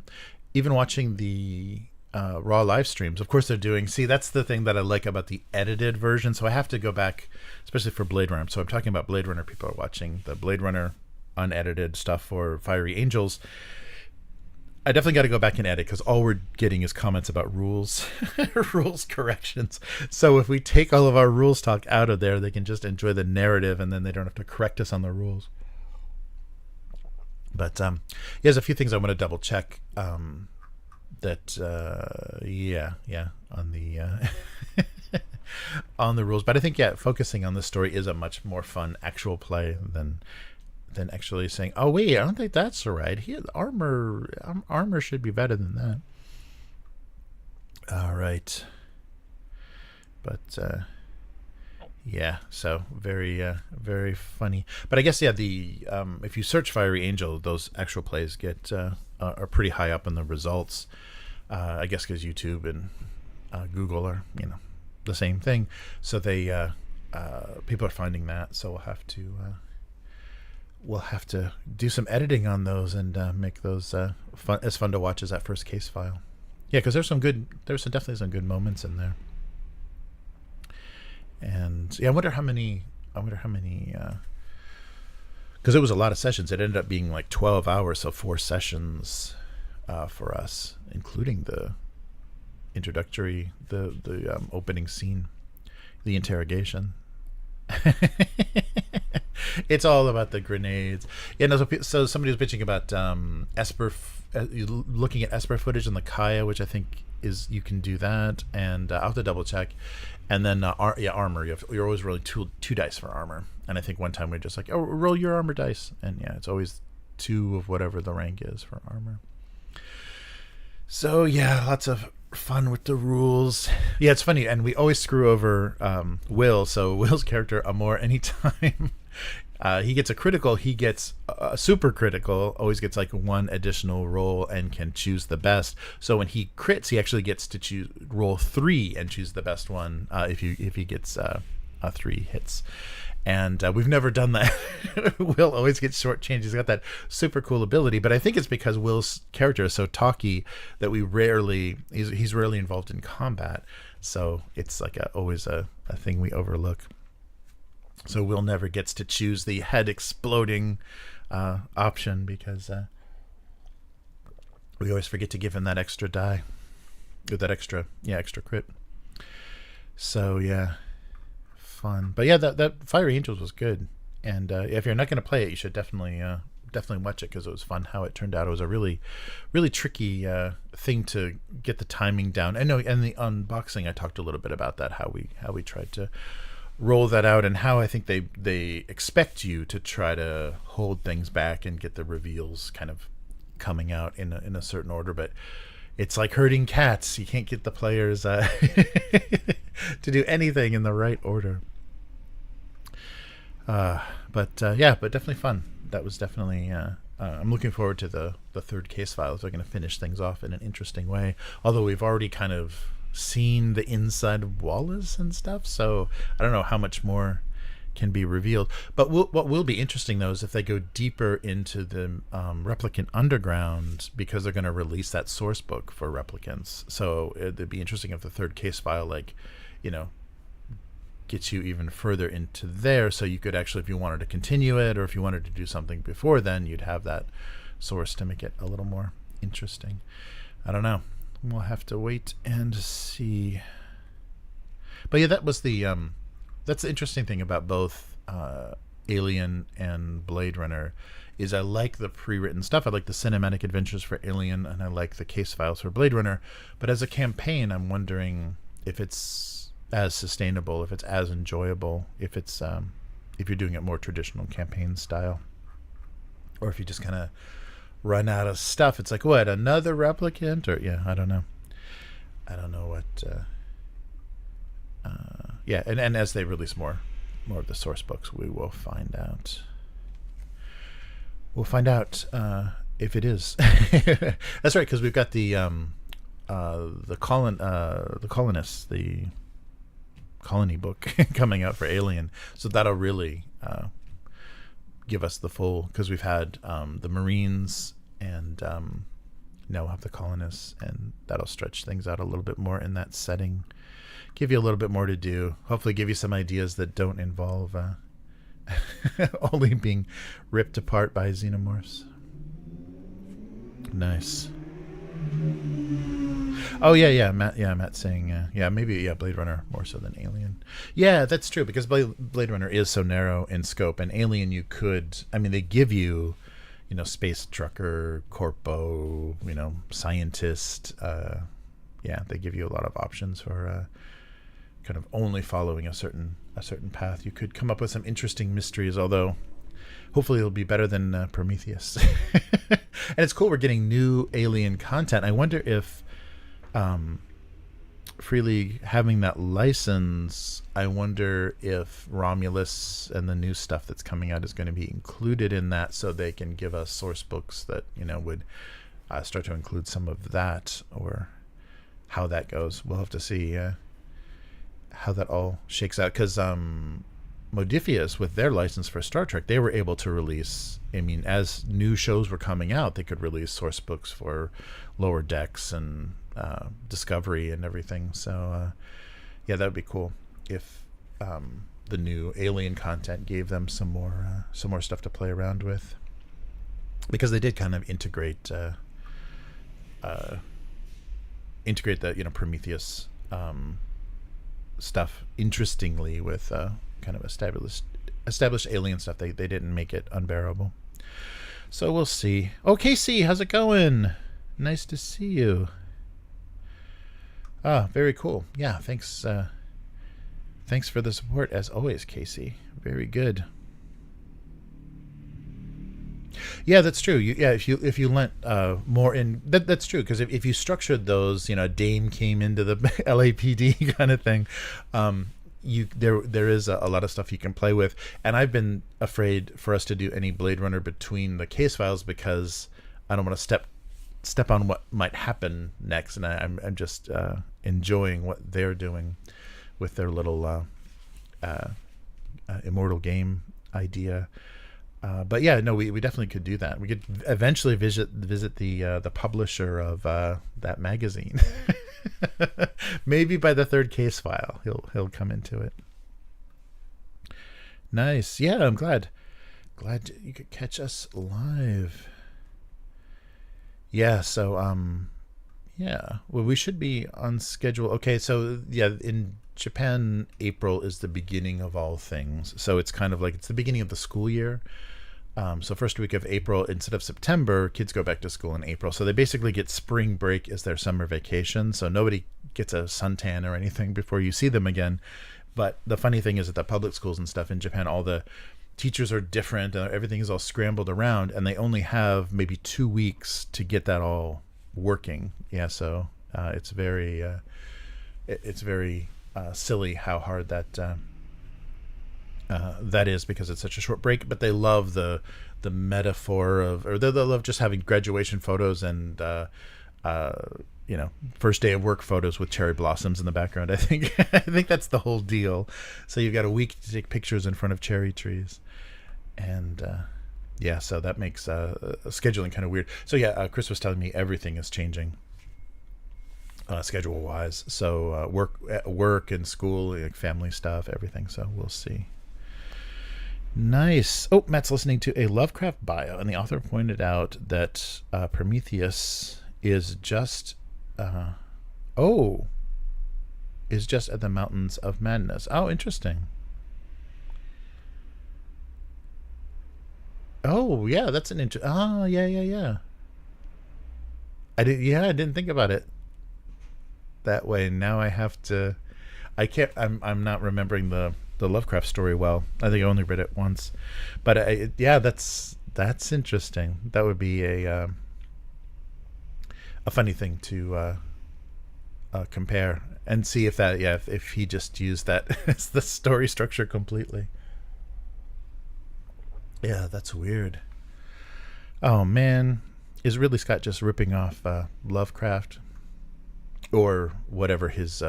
even watching the raw live streams. Of course they're doing, that's the thing that I like about the edited version. So I have to go back, especially for Blade Runner. So I'm talking about Blade Runner. People are watching the Blade Runner unedited stuff for Fiery Angels. I definitely got to go back and edit, because all we're getting is comments about rules corrections. So if we take all of our rules talk out of there, they can just enjoy the narrative, and then they don't have to correct us on the rules. But there's a few things I want to double check on the on the rules. But I think focusing on the story is a much more fun actual play than actually saying, oh wait, I don't think that's right. Armor should be better than that. All right. But so very funny. But I guess the if you search Fiery Angel, those actual plays get are pretty high up in the results. I guess because YouTube and Google are the same thing, so they people are finding that. So we'll have to do some editing on those and make those fun to watch as that first case file. Because there's definitely some good moments in there. And I wonder how many because it was a lot of sessions. It ended up being 12 hours, so 4 sessions for us, including the introductory, the opening scene, the interrogation. It's all about the grenades. So somebody was bitching about Esper, looking at Esper footage on the Kaya, which I think is, you can do that, and I'll have to double check. And then armor. You're always rolling two dice for armor, and I think one time we're just roll your armor dice, and it's always 2 of whatever the rank is for armor. So lots of fun with the rules. It's funny, and we always screw over Will. So Will's character Amor, anytime he gets a critical, he gets a super critical, always gets 1 additional roll and can choose the best. So when he crits, he actually gets to roll 3 and choose the best one if he gets 3 hits. And we've never done that. Will always gets shortchanged. He's got that super cool ability, but I think it's because Will's character is so talky that he's rarely involved in combat. So it's always a thing we overlook. So Will never gets to choose the head exploding option, because we always forget to give him that extra die, or that extra crit. So fun. But that Fiery Angels was good, and if you're not going to play it, you should definitely definitely watch it because it was fun how it turned out. It was a really, really tricky thing to get the timing down. I know, and the unboxing I talked a little bit about that, how we tried to roll that out, and how I think they expect you to try to hold things back and get the reveals kind of coming out in a certain order, but it's like herding cats. You can't get the players to do anything in the right order. But definitely fun. That was definitely. I'm looking forward to the third case files. They're going to finish things off in an interesting way. Although we've already kind of seen the inside of Wallace and stuff, so I don't know how much more can be revealed. But what will be interesting though is if they go deeper into the Replicant Underground, because they're going to release that source book for replicants. So it'd be interesting if the third case file, gets you even further into there, so you could actually, if you wanted to continue it, or if you wanted to do something before then, you'd have that source to make it a little more interesting. I don't know. We'll have to wait and see. But yeah, that was that's the interesting thing about both Alien and Blade Runner, is I like the pre-written stuff. I like the cinematic adventures for Alien, and I like the case files for Blade Runner. But as a campaign, I'm wondering if it's as sustainable, if it's as enjoyable, if it's if you're doing it more traditional campaign style, or if you just kind of run out of stuff. It's like, what, another replicant? Or I don't know what. And as they release more of the source books, we will find out. We'll find out if it is. That's right, because we've got the colonists, the colony book coming out for Alien, so that'll really give us the full, because we've had the Marines, and now we'll have the colonists, and that'll stretch things out a little bit more in that setting. Give you a little bit more to do. Hopefully give you some ideas that don't involve only being ripped apart by xenomorphs. Nice. Oh yeah, Matt's saying maybe Blade Runner more so than Alien. Yeah, that's true, because Blade Runner is so narrow in scope, and Alien they give you, space trucker, corpo, scientist. They give you a lot of options for kind of only following a certain path. You could come up with some interesting mysteries, although hopefully it'll be better than Prometheus. And it's cool we're getting new Alien content. I wonder if Freely having that license, I wonder if Romulus and the new stuff that's coming out is going to be included in that, so they can give us source books that would start to include some of that, or how that goes. We'll have to see how that all shakes out, because Modiphius, with their license for Star Trek, they were able to release, as new shows were coming out, they could release source books for Lower Decks and Discovery and everything. So that would be cool if the new Alien content gave them some more stuff to play around with, because they did kind of integrate the Prometheus stuff interestingly with kind of established Alien stuff. They didn't make it unbearable. So we'll see. Oh, Casey, how's it going? Nice to see you. Very cool. Yeah, thanks for the support as always, Casey. Very good. Yeah, that's true. If you lent more in, that's true, because if you structured those, Dame came into the LAPD kind of thing, there is a lot of stuff you can play with. And I've been afraid for us to do any Blade Runner between the case files, because I don't want to step on what might happen next, and I'm just enjoying what they're doing with their little immortal game idea. But yeah, no, we definitely could do that. We could eventually visit the publisher of that magazine. Maybe by the third case file, he'll come into it. Nice. Yeah, I'm glad you could catch us live. Yeah. So well, we should be on schedule. Okay. So yeah, in Japan, April is the beginning of all things. So it's kind of like it's the beginning of the school year. So first week of April instead of September, kids go back to school in April. So they basically get spring break as their summer vacation. So nobody gets a suntan or anything before you see them again. But the funny thing is that the public schools and stuff in Japan, all the teachers are different. Everything is all scrambled around, and they only have maybe 2 weeks to get that all working. Yeah, so it's very silly how hard that is, because it's such a short break. But they love the metaphor of, or they love just having graduation photos and first day of work photos with cherry blossoms in the background. I think that's the whole deal. So you've got a week to take pictures in front of cherry trees, and so that makes scheduling kind of weird. So Chris was telling me everything is changing schedule wise. So work and school, like family stuff, everything. So we'll see. Nice. Oh, Matt's listening to a Lovecraft bio, and the author pointed out that Prometheus is just at the Mountains of Madness. Oh, interesting. Oh, yeah, that's an yeah. I didn't think about it that way. Now I have to. I'm not remembering the Lovecraft story well. I think I only read it once, but that's interesting. That would be a funny thing to compare and see if that if he just used that as the story structure completely. Yeah, that's weird. Oh man, is Ridley Scott just ripping off Lovecraft or whatever his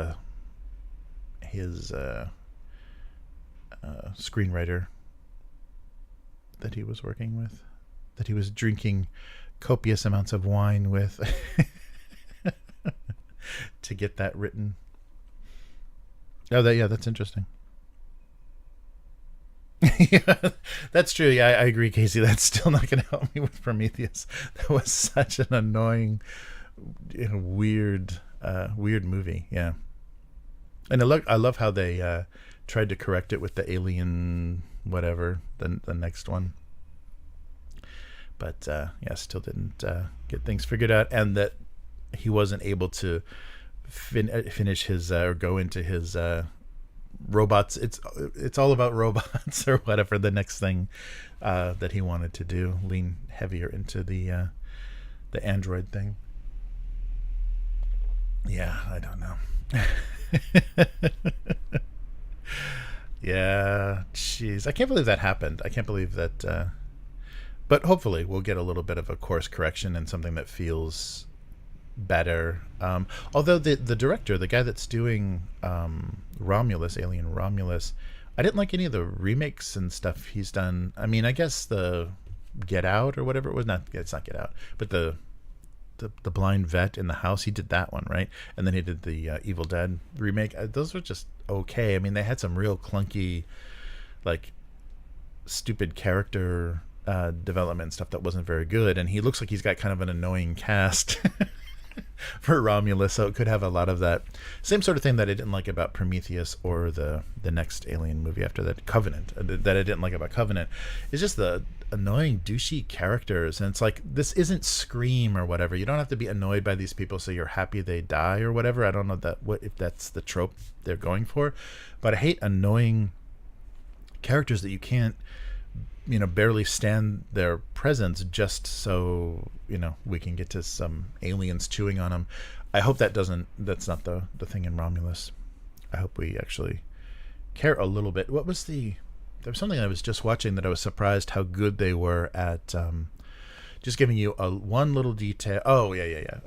screenwriter that he was working with, that he was drinking copious amounts of wine with to get that written? That's interesting. Yeah, that's true. Yeah, I agree, Casey. That's still not going to help me with Prometheus. That was such an annoying, weird movie. Yeah, and I love how they tried to correct it with the alien whatever, the next one. But still didn't get things figured out, and that he wasn't able to finish his or go into his robots. It's all about robots or whatever. The next thing that he wanted to do, lean heavier into the android thing. Yeah, I don't know. Yeah, jeez, I can't believe that happened. I can't believe that. But hopefully we'll get a little bit of a course correction and something that feels better. Although the director, the guy that's doing Romulus, Alien Romulus, I didn't like any of the remakes and stuff he's done. I mean, I guess the Get Out or whatever it was. It's not Get Out, but the blind vet in the house, he did that one, right? And then he did the Evil Dead remake. Those were just okay. I mean, they had some real clunky, like, stupid character development stuff that wasn't very good, and he looks like he's got kind of an annoying cast for Romulus, so it could have a lot of that same sort of thing that I didn't like about Prometheus or the next Alien movie after that, Covenant, that I didn't like about Covenant. It's just the annoying douchey characters, and it's like, this isn't Scream or whatever. You don't have to be annoyed by these people so you're happy they die or whatever. I don't know if that's the trope they're going for, but I hate annoying characters that you can't barely stand their presence just so we can get to some aliens chewing on them. I hope that's not the thing in Romulus. I hope we actually care a little bit. There was something I was just watching that I was surprised how good they were at just giving you one little detail. Oh yeah.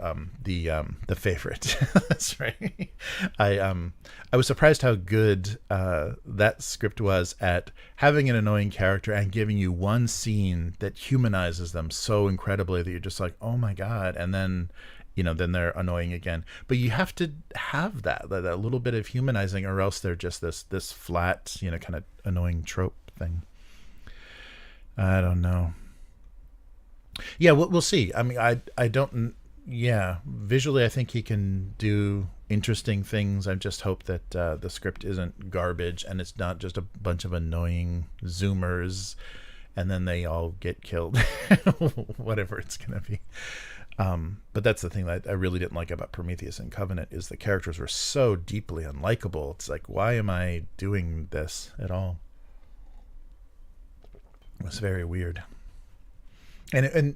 The favorite. That's right. I was surprised how good that script was at having an annoying character and giving you one scene that humanizes them so incredibly that you're just like, oh my god, and then then they're annoying again. But you have to have that little bit of humanizing, or else they're just this flat, kind of annoying trope thing. I don't know. Yeah, we'll see. I mean, I don't. Yeah, visually, I think he can do interesting things. I just hope that the script isn't garbage and it's not just a bunch of annoying zoomers and then they all get killed, whatever it's gonna be. But that's the thing that I really didn't like about Prometheus and Covenant, is the characters were so deeply unlikable. It's like, why am I doing this at all? It was very weird. And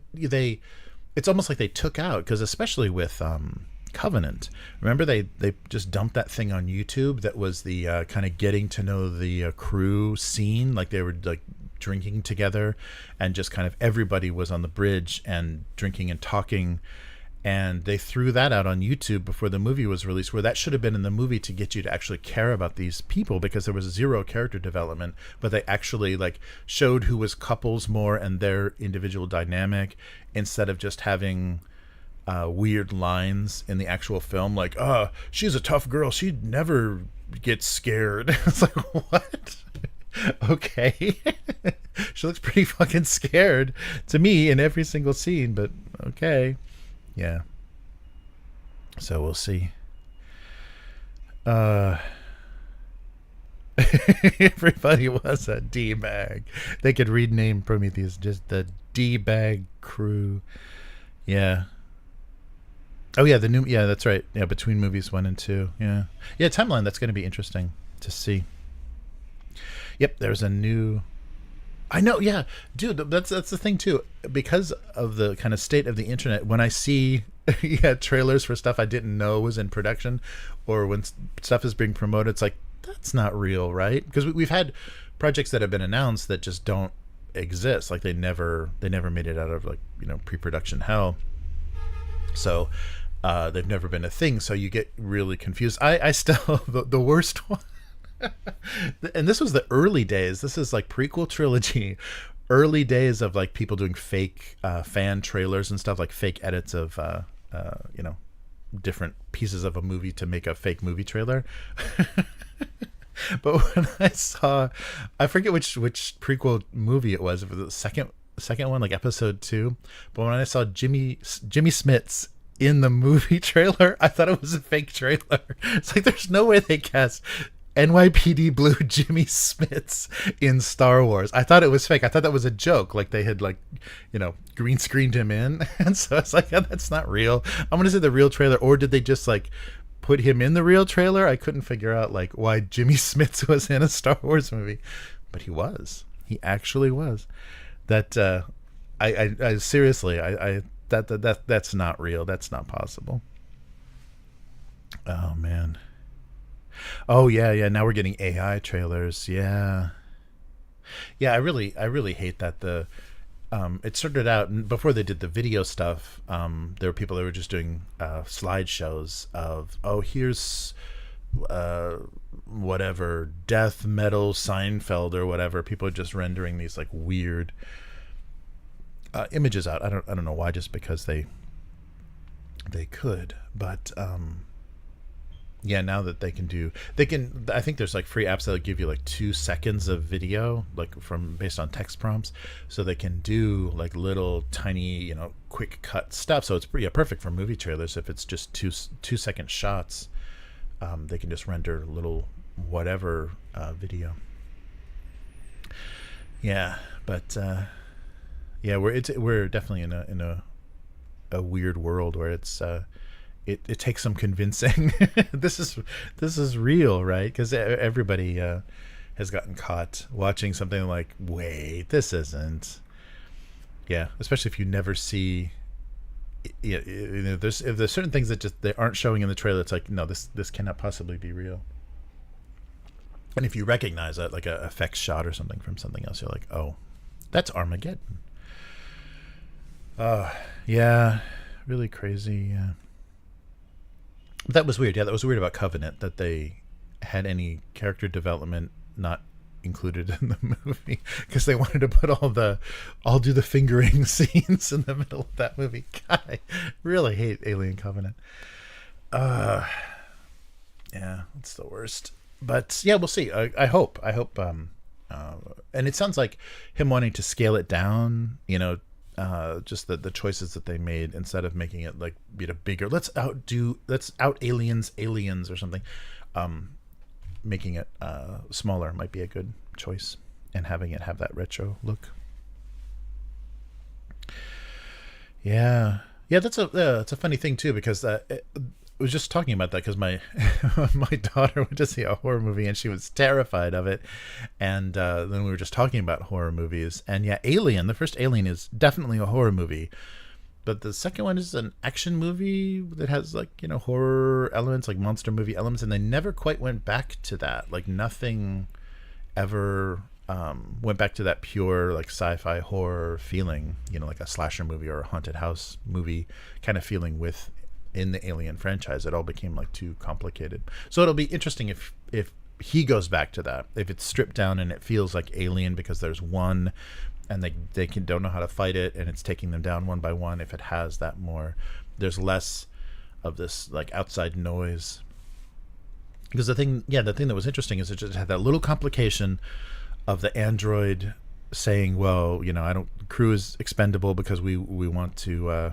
it's almost like they took out, because especially with Covenant, remember they just dumped that thing on YouTube that was the kind of getting to know the crew scene, like they were like drinking together, and just kind of everybody was on the bridge and drinking and talking, and they threw that out on YouTube before the movie was released, where that should have been in the movie to get you to actually care about these people, because there was zero character development, but they actually like showed who was couples more and their individual dynamic, instead of just having weird lines in the actual film, like, she's a tough girl, she'd never get scared. It's like, what? Okay. She looks pretty fucking scared to me in every single scene, but okay. Yeah. So we'll see. Everybody was a D-bag. They could rename Prometheus just the D-bag crew. Yeah. Oh yeah, that's right. Yeah, between movies 1 and 2. Yeah. Yeah, timeline, that's going to be interesting to see. Yep, there's a new... I know, yeah. Dude, that's the thing too. Because of the kind of state of the internet, when I see trailers for stuff I didn't know was in production, or when stuff is being promoted, it's like, that's not real, right? Because we've had projects that have been announced that just don't exist. Like they never made it out of, like, pre-production hell. So they've never been a thing. So you get really confused. I still, the worst one, and this was the early days. This is like prequel trilogy, early days of like people doing fake fan trailers and stuff, like fake edits of different pieces of a movie to make a fake movie trailer. But when I saw, I forget which prequel movie it was, if it was the second one, like episode 2. But when I saw Jimmy Smits in the movie trailer, I thought it was a fake trailer. It's like, there's no way they cast NYPD Blue Jimmy Smits in Star Wars. I thought it was fake. I thought that was a joke. Like they had green screened him in. And so it's like, that's not real. I'm going to say the real trailer. Or did they just like put him in the real trailer? I couldn't figure out like why Jimmy Smits was in a Star Wars movie, but he was. He actually was. That I seriously, that's not real. That's not possible. Oh man. Oh yeah. Now we're getting AI trailers. Yeah. I really hate that it started out before they did the video stuff. There were people that were just doing slideshows of, here's whatever death metal Seinfeld or whatever. People are just rendering these like weird images out. I don't know why, just because they could, but yeah, now that they can, I think there's like free apps that'll give you like 2 seconds of video, like based on text prompts. So they can do like little tiny, quick cut stuff. So it's perfect for movie trailers. If it's just 2-second shots, they can just render little whatever video. Yeah, but yeah, we're definitely in a weird world where it's it takes some convincing. This is real, right? Because everybody has gotten caught watching something like, wait, this isn't. Yeah, especially if you never see. If there's certain things that they aren't showing in the trailer, it's like, no, this cannot possibly be real. And if you recognize that, like a effects shot or something from something else, you're like, oh, that's Armageddon. Yeah, really crazy. Yeah. But that was weird. Yeah, that was weird about Covenant, that they had any character development not included in the movie, because they wanted to put all do the fingering scenes in the middle of that movie. God, I really hate Alien Covenant. Yeah, it's the worst. But yeah, we'll see. I hope. And it sounds like him wanting to scale it down. Just the choices that they made, instead of making it like bigger. Let's out aliens or something. Making it smaller might be a good choice, and having it have that retro look. Yeah, yeah. That's a funny thing too, because I was just talking about that because my my daughter went to see a horror movie and she was terrified of it, and then we were just talking about horror movies, and yeah, Alien. The first Alien is definitely a horror movie, but the second one is an action movie that has like horror elements, like monster movie elements, and they never quite went back to that. Like nothing ever went back to that pure like sci-fi horror feeling, like a slasher movie or a haunted house movie kind of feeling in the Alien franchise. It all became like too complicated. So it'll be interesting if he goes back to that, if it's stripped down and it feels like Alien because there's one and they don't know how to fight it and it's taking them down one by one. If it has that more, there's less of this like outside noise. Because the thing that was interesting is it just had that little complication of the android saying, well, crew is expendable because we want to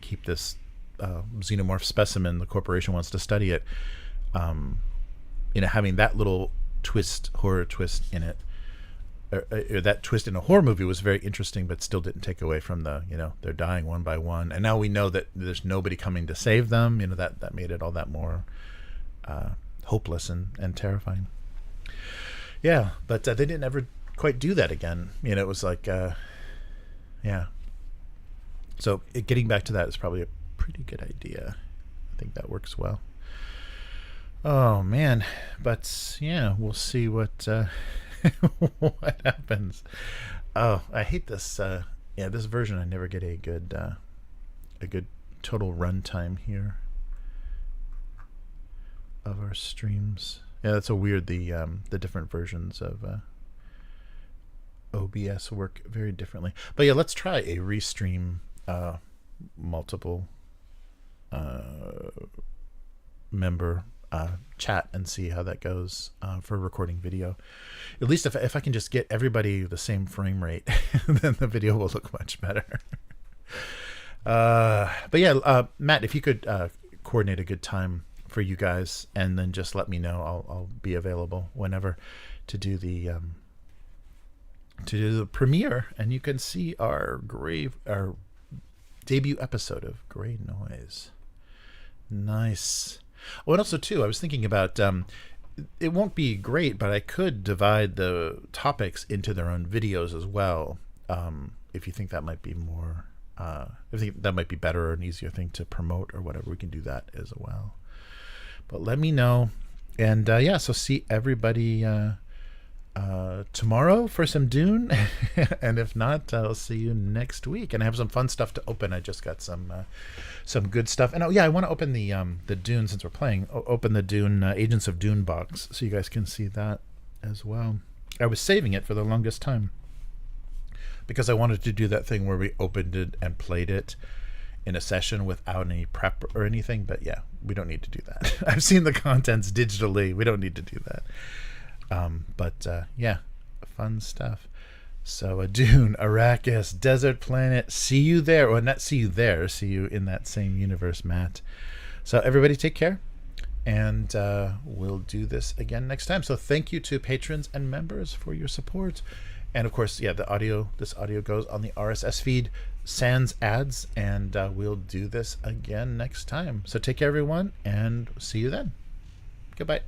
keep this xenomorph specimen. The corporation wants to study it. Having that little horror twist in it, or that twist in a horror movie was very interesting, but still didn't take away from the they're dying one by one, and now we know that there's nobody coming to save them. That made it all that more hopeless and terrifying. Yeah, but they didn't ever quite do that again. It was like yeah. So getting back to that is probably a pretty good idea. I think that works well. Oh man, but yeah, we'll see what what happens. Oh, I hate this. This version. I never get a good total runtime here of our streams. Yeah, that's so weird. The different versions of OBS work very differently. But yeah, let's try a restream multiple member chat and see how that goes for recording video. At least if I can just get everybody the same frame rate, then the video will look much better. But yeah, Matt, if you could coordinate a good time for you guys, and then just let me know. I'll be available whenever to do the premiere, and you can see our debut episode of Gray Noise. Nice. Oh, and also too, I was thinking about it won't be great, but I could divide the topics into their own videos as well. If you think that might be more, if you think that might be better or an easier thing to promote or whatever, we can do that as well. But let me know, and so see everybody tomorrow for some Dune, and if not, I'll see you next week. And I have some fun stuff to open. I just got some good stuff, and I want to open the Dune, since we're playing. Open the Dune Agents of Dune box, so you guys can see that as well. I was saving it for the longest time because I wanted to do that thing where we opened it and played it in a session without any prep or anything. But yeah, we don't need to do that. I've seen the contents digitally. We don't need to do that. But fun stuff. So Dune, Arrakis, Desert Planet, see you there, or not see you there, see you in that same universe, Matt. So everybody take care, and we'll do this again next time. So thank you to patrons and members for your support. And of course, this audio goes on the RSS feed, sans ads, and we'll do this again next time. So take care, everyone, and see you then. Goodbye.